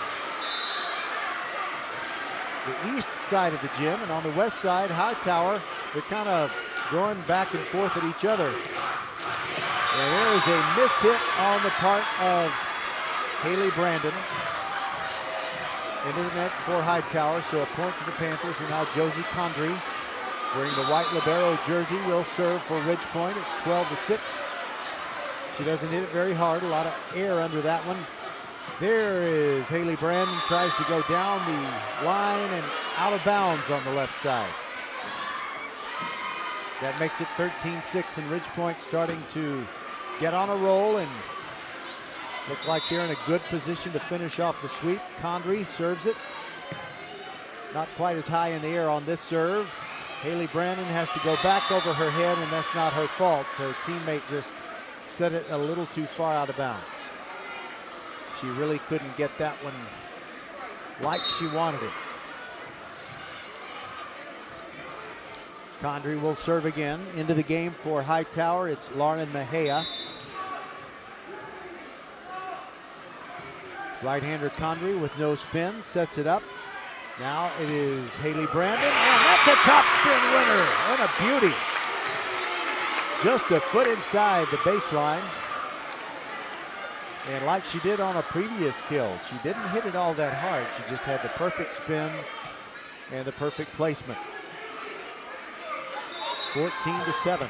east side of the gym, and on the west side, Hightower, they're kind of going back and forth at each other. And there is a miss hit on the part of Haley Brandon. into the net for Hightower, so a point to the Panthers. And now Josie Condry, wearing the white libero jersey, will serve for Ridge Point. It's 12-6. She doesn't hit it very hard. A lot of air under that one. There is Haley Brandon, tries to go down the line and out of bounds on the left side. That makes it 13-6, and Ridge Point starting to get on a roll and look like they're in a good position to finish off the sweep. Condry serves it. Not quite as high in the air on this serve. Haley Brandon has to go back over her head, and that's not her fault. Her teammate just set it a little too far out of bounds. She really couldn't get that one like she wanted it. Condry will serve again. Into the game for Hightower, it's Lauren Mejia. Right-hander Condry with no spin, sets it up. Now it is Haley Brandon, and that's a top spin winner, and a beauty. Just a foot inside the baseline. And like she did on a previous kill, she didn't hit it all that hard. She just had the perfect spin and the perfect placement. 14-7.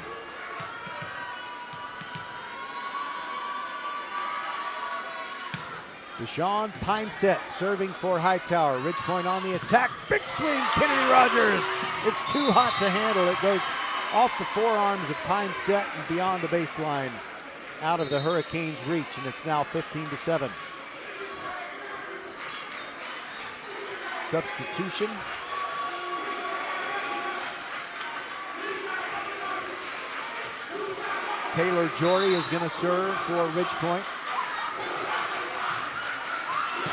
Deshawn Pineset serving for Hightower. Ridge Point on the attack. Big swing, Kennedy Rogers. It's too hot to handle. It goes off the forearms of Pineset and beyond the baseline, out of the Hurricanes' reach, and it's now 15-7. Substitution. Taylor Jory is going to serve for Ridge Point.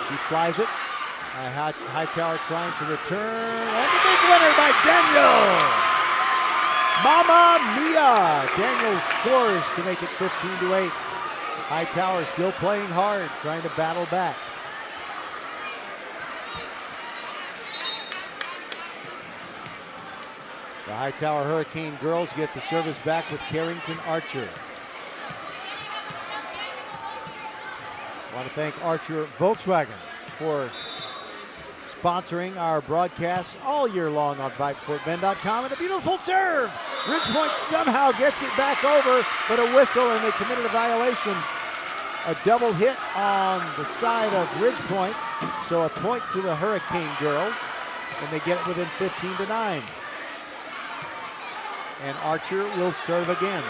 She flies it. Hightower trying to return. And the big winner by Daniel. Mama Mia. Daniel scores to make it 15-8. Hightower still playing hard, trying to battle back. The Hightower Hurricane girls get the service back with Carrington Archer. I want to thank Archer Volkswagen for sponsoring our broadcasts all year long on VypeFortBend.com. And a beautiful serve. Ridge Point somehow gets it back over, but a whistle, and they committed a violation. A double hit on the side of Ridge Point, so a point to the Hurricane girls, and they get it within 15-9. And Archer will serve again.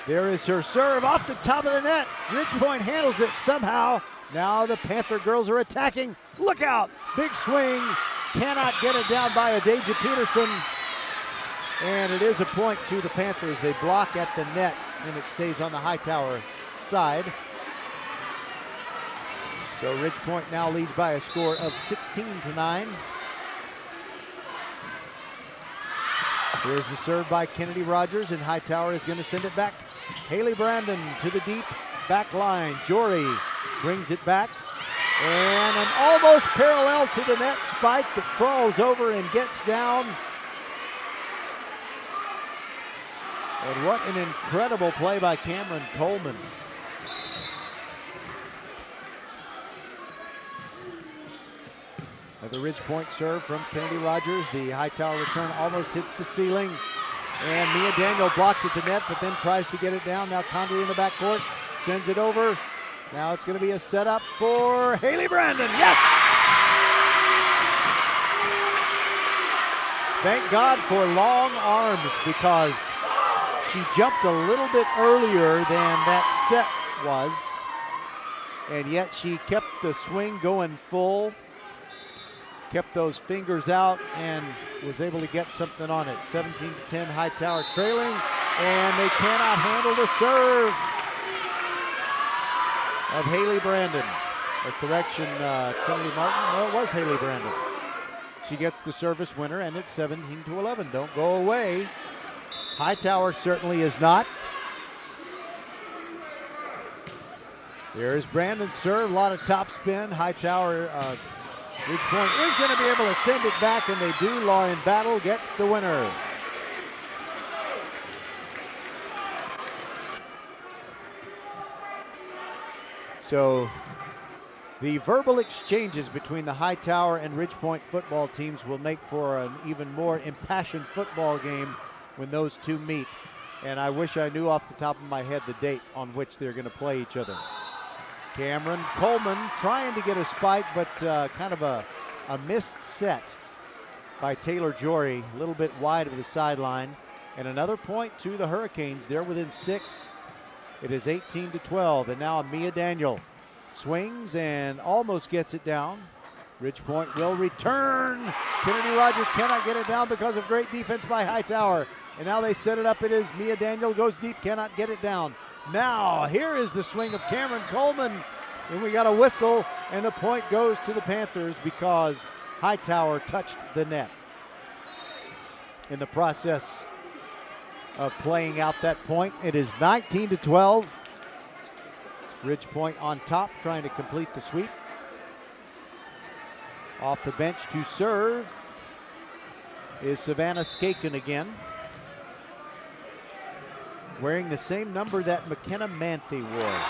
There is her serve off the top of the net. Ridge Point handles it somehow. Now the Panther girls are attacking. Look out, big swing. Cannot get it down by Adaja Peterson. And it is a point to the Panthers. They block at the net, and it stays on the Hightower side. So Ridge Point now leads by a score of 16-9. Here's the serve by Kennedy Rogers, and Hightower is going to send it back. Haley Brandon to the deep back line. Jory brings it back. And an almost parallel to the net spike that crawls over and gets down. And what an incredible play by Cameron Coleman. The Ridge Point serve from Kennedy Rogers. The Hightower return almost hits the ceiling. And Mia Daniel blocked at the net, but then tries to get it down. Now Condry in the backcourt, sends it over. Now it's going to be a setup for Haley Brandon. Yes! Thank God for long arms, because she jumped a little bit earlier than that set was. And yet she kept the swing going full. Kept those fingers out and was able to get something on it. 17-10, Hightower trailing, and they cannot handle the serve of Haley Brandon. Or correction, Trinity Martin. No, it was Haley Brandon. She gets the service winner, and it's 17-11. Don't go away. Hightower certainly is not. There's Brandon's serve, a lot of top spin. Hightower, Ridge Point is going to be able to send it back, and they do. Lauren Battle gets the winner. So The verbal exchanges between the Hightower and Ridgepoint football teams will make for an even more impassioned football game when those two meet. And I wish I knew off the top of my head the date on which they're going to play each other. Cameron Coleman trying to get a spike, but kind of a missed set by Taylor Jory, a little bit wide of the sideline. And another point to the Hurricanes. They're within 6. It is 18-12, and now Mia Daniel swings and almost gets it down. Ridgepoint will return. Kennedy Rogers cannot get it down because of great defense by Hightower. And now they set it up. It is Mia Daniel, goes deep, cannot get it down. Now, here is the swing of Cameron Coleman. And we got a whistle, and the point goes to the Panthers because Hightower touched the net. In the process of playing out that point, it is 19-12. Ridgepoint on top, trying to complete the sweep. Off the bench to serve is Savannah Skaken again, wearing the same number that McKenna Manthe wore.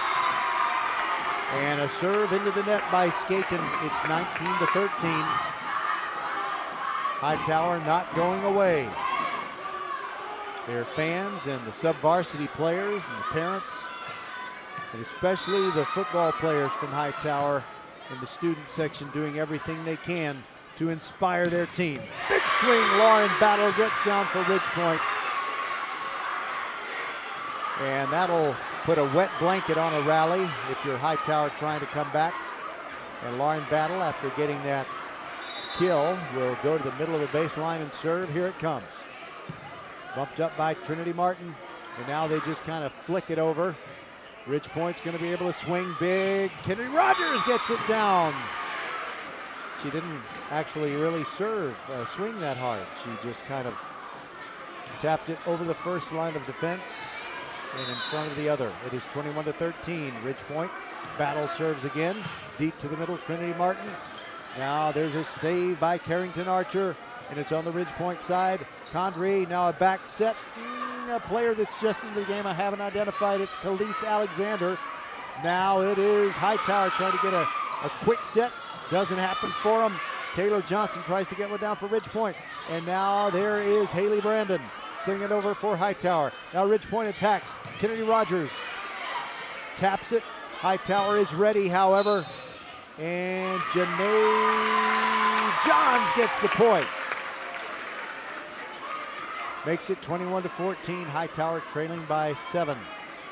And a serve into the net by Skaken. It's 19-13. Hightower not going away. Their fans and the sub-varsity players and the parents, and especially the football players from Hightower in the student section, doing everything they can to inspire their team. Big swing, Lauren Battle gets down for Ridgepoint. And that'll put a wet blanket on a rally if you're Hightower trying to come back. And Lauren Battle, after getting that kill, will go to the middle of the baseline and serve. Here it comes. Bumped up by Trinity Martin, and now they just kind of flick it over. Ridgepoint's going to be able to swing big. Kennedy Rogers gets it down. She didn't actually really swing that hard. She just kind of tapped it over the first line of defense and in front of the other. It is 21-13. Ridgepoint. Battle serves again. Deep to the middle, Trinity Martin. Now there's a save by Carrington Archer, and it's on the Ridgepoint side. Condrey, now a back set. A player that's just into the game I haven't identified. It's Khalees Alexander. Now it is Hightower trying to get a quick set. Doesn't happen for him. Taylor Johnson tries to get one down for Ridgepoint. And now there is Haley Brandon slinging it over for Hightower. Now Ridgepoint attacks. Kennedy Rogers taps it. Hightower is ready, however. And Janae Johns gets the point. Makes it 21-14. Hightower trailing by 7.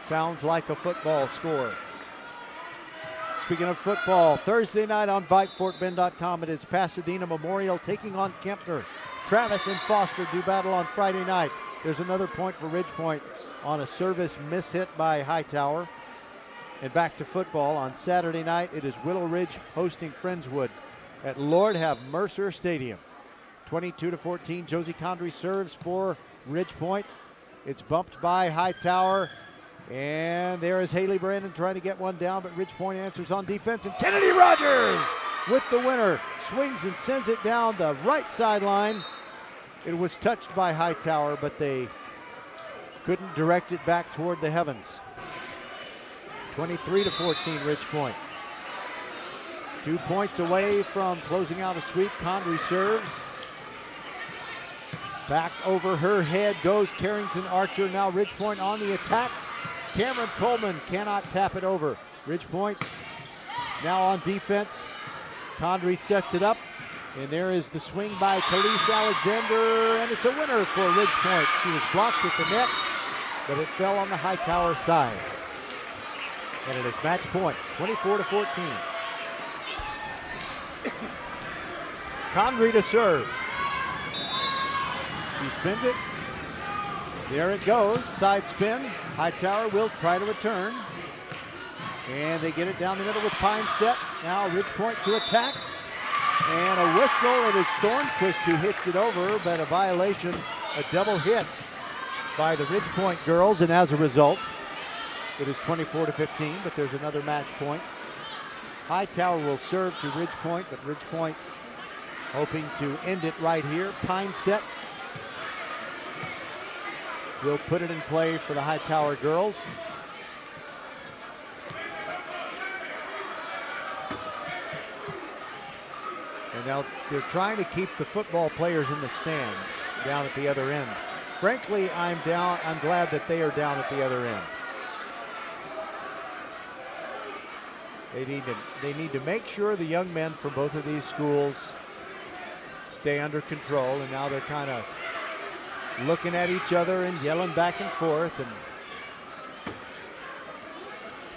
Sounds like a football score. Speaking of football, Thursday night on VypeFortBend.com, it is Pasadena Memorial taking on Kempner. Travis and Foster do battle on Friday night. There's another point for Ridgepoint on a service mishit by Hightower. And back to football on Saturday night, it is Willow Ridge hosting Friendswood at Lord Have Mercer Stadium. 22-14, Josie Condrey serves for Ridgepoint. It's bumped by Hightower. And there is Haley Brandon trying to get one down, but Ridgepoint answers on defense. And Kennedy Rogers with the winner. Swings and sends it down the right sideline. It was touched by Hightower, but they couldn't direct it back toward the heavens. 23-14, Ridgepoint. 2 points away from closing out a sweep. Condrey serves. Back over her head goes Carrington Archer. Now Ridgepoint on the attack. Cameron Coleman cannot tap it over. Ridgepoint now on defense. Condrey sets it up. And there is the swing by Khalees Alexander. And it's a winner for Ridgepoint. She was blocked at the net, but it fell on the Hightower side. And it is match point, 24-14. Condrey to serve. She spins it. There it goes, side spin. Hightower will try to return. And they get it down the middle with Pine set. Now Ridgepoint to attack. And a whistle. It is Thornquist who hits it over, but a violation, a double hit by the Ridgepoint girls. And as a result, it is 24-15, but there's another match point. Hightower will serve to Ridgepoint, but Ridgepoint hoping to end it right here. Pine set will put it in play for the Hightower girls. And they're trying to keep the football players in the stands down at the other end. Frankly, I'm glad that they are down at the other end. They need to make sure the young men from both of these schools stay under control, and now they're kind of looking at each other and yelling back and forth. And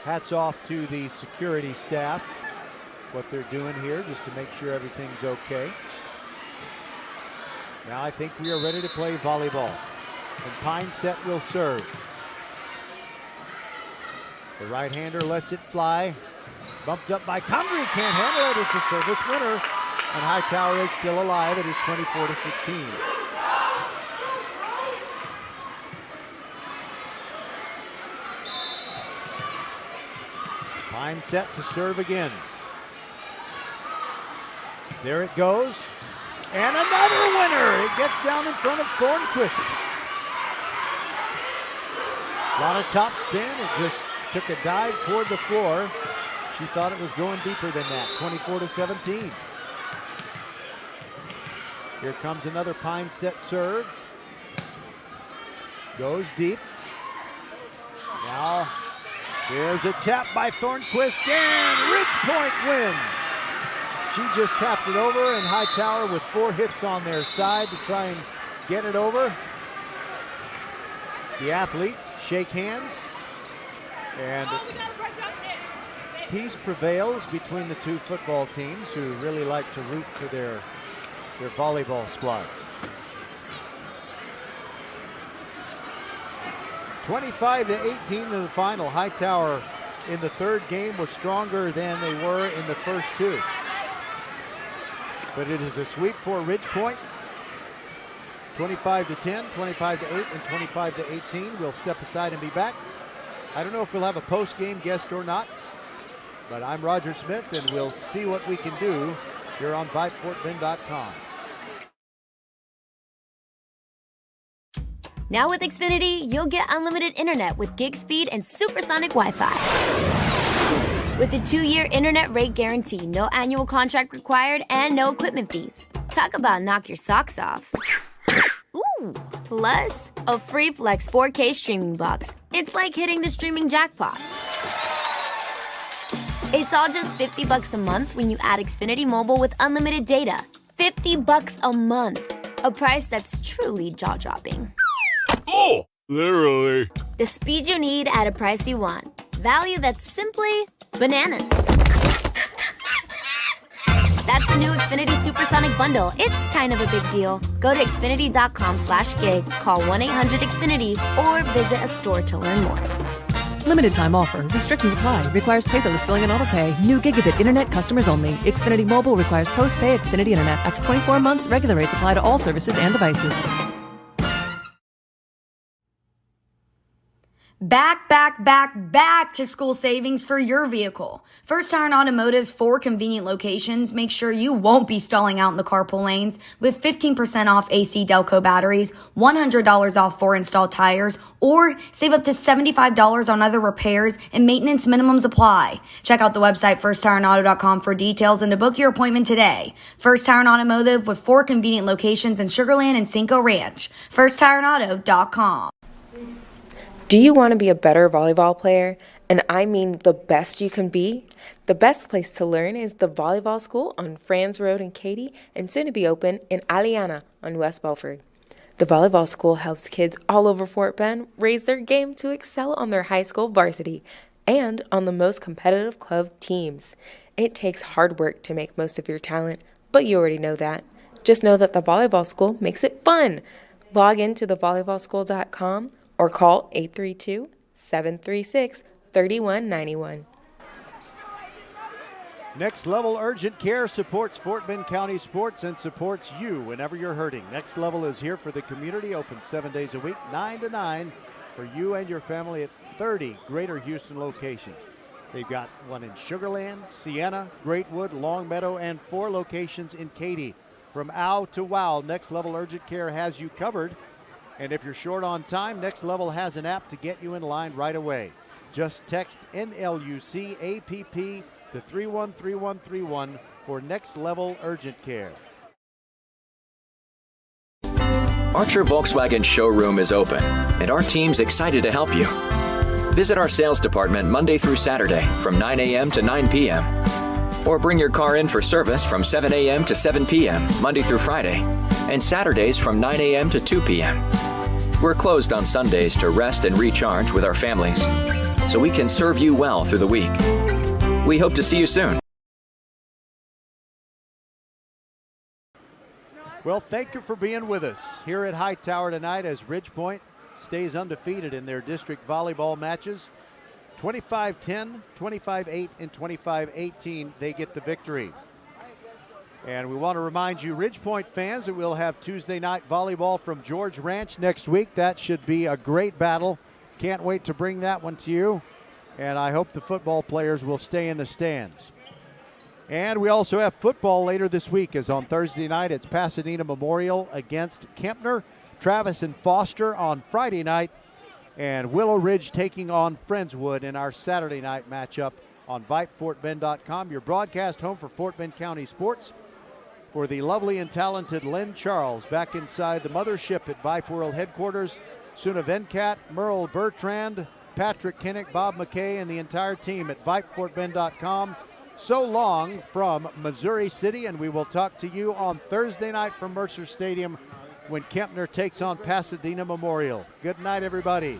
hats off to the security staff, what they're doing here just to make sure everything's okay. Now I think we are ready to play volleyball. And Pine Set will serve. The right-hander lets it fly. Bumped up by Condry, can't handle it. It's a service winner. And Hightower is still alive. It is 24-16. Pine Set to serve again. There it goes. And another winner. It gets down in front of Thornquist. A lot of top spin. It just took a dive toward the floor. She thought it was going deeper than that. 24-17. Here comes another Pine Set serve. Goes deep. Now there's a tap by Thornquist, and Ridgepoint wins. She just tapped it over, and Hightower with 4 hits on their side to try and get it over. The athletes shake hands, and peace prevails between the two football teams who really like to root for their volleyball squads. 25-18 in the final. Hightower in the third game was stronger than they were in the first two. But it is a sweep for Ridgepoint. 25-10, 25-8, and 25-18. We'll step aside and be back. I don't know if we'll have a post-game guest or not, but I'm Roger Smith, and we'll see what we can do here on VypeFortBend.com. Now with Xfinity, you'll get unlimited internet with gig speed and supersonic Wi-Fi. With a 2-year internet rate guarantee, no annual contract required, and no equipment fees. Talk about knock your socks off. Ooh, plus a free Flex 4K streaming box. It's like hitting the streaming jackpot. It's all just $50 a month when you add Xfinity Mobile with unlimited data. $50 a month. A price that's truly jaw-dropping. Oh, literally. The speed you need at a price you want. Value that's simply bananas. That's the new Xfinity Supersonic Bundle. It's kind of a big deal. Go to Xfinity.com/gig, call 1-800-XFINITY, or visit a store to learn more. Limited time offer. Restrictions apply. Requires paperless billing and autopay. New gigabit internet customers only. Xfinity Mobile requires post-pay Xfinity internet. After 24 months, regular rates apply to all services and devices. Back to school savings for your vehicle. First Tire and Automotive's 4 convenient locations make sure you won't be stalling out in the carpool lanes with 15% off AC Delco batteries, $100 off 4 installed tires, or save up to $75 on other repairs and maintenance minimums apply. Check out the website firsttireandauto.com for details and to book your appointment today. First Tire and Automotive with 4 convenient locations in Sugar Land and Cinco Ranch. firsttireandauto.com. Do you want to be a better volleyball player? And I mean the best you can be? The best place to learn is the Volleyball School on Franz Road in Katy and soon to be open in Aliana on West Belford. The Volleyball School helps kids all over Fort Bend raise their game to excel on their high school varsity and on the most competitive club teams. It takes hard work to make most of your talent, but you already know that. Just know that the Volleyball School makes it fun. Log into thevolleyballschool.com or call 832-736-3191. Next Level Urgent Care supports Fort Bend County sports and supports you whenever you're hurting. Next Level is here for the community, open 7 days a week, 9 to 9, for you and your family at 30 Greater Houston locations. They've got one in Sugar Land, Sienna, Greatwood, Longmeadow, and 4 locations in Katy. From OW to WOW, Next Level Urgent Care has you covered. And if you're short on time, Next Level has an app to get you in line right away. Just text NLUCAPP to 313131 for next level urgent care. Archer Volkswagen showroom is open, and our team's excited to help you. Visit our sales department Monday through Saturday from 9 a.m. to 9 p.m. Or bring your car in for service from 7 a.m. to 7 p.m. Monday through Friday, and Saturdays from 9 a.m. to 2 p.m. We're closed on Sundays to rest and recharge with our families, so we can serve you well through the week. We hope to see you soon. Well, thank you for being with us here at Hightower tonight as Ridgepoint stays undefeated in their district volleyball matches. 25-10, 25-8, and 25-18, they get the victory. And we want to remind you, Ridgepoint fans, that we'll have Tuesday night volleyball from George Ranch next week. That should be a great battle. Can't wait to bring that one to you. And I hope the football players will stay in the stands. And we also have football later this week, as on Thursday night it's Pasadena Memorial against Kempner, Travis and Foster on Friday night, and Willow Ridge taking on Friendswood in our Saturday night matchup on VypeFortBend.com, your broadcast home for Fort Bend County sports. For the lovely and talented Lynn Charles back inside the mothership at Vype World headquarters, Suna Venkat, Merle Bertrand, Patrick Kinnick, Bob McKay, and the entire team at VypeFortBend.com. So long from Missouri City, and we will talk to you on Thursday night from Mercer Stadium when Kempner takes on Pasadena Memorial. Good night, everybody.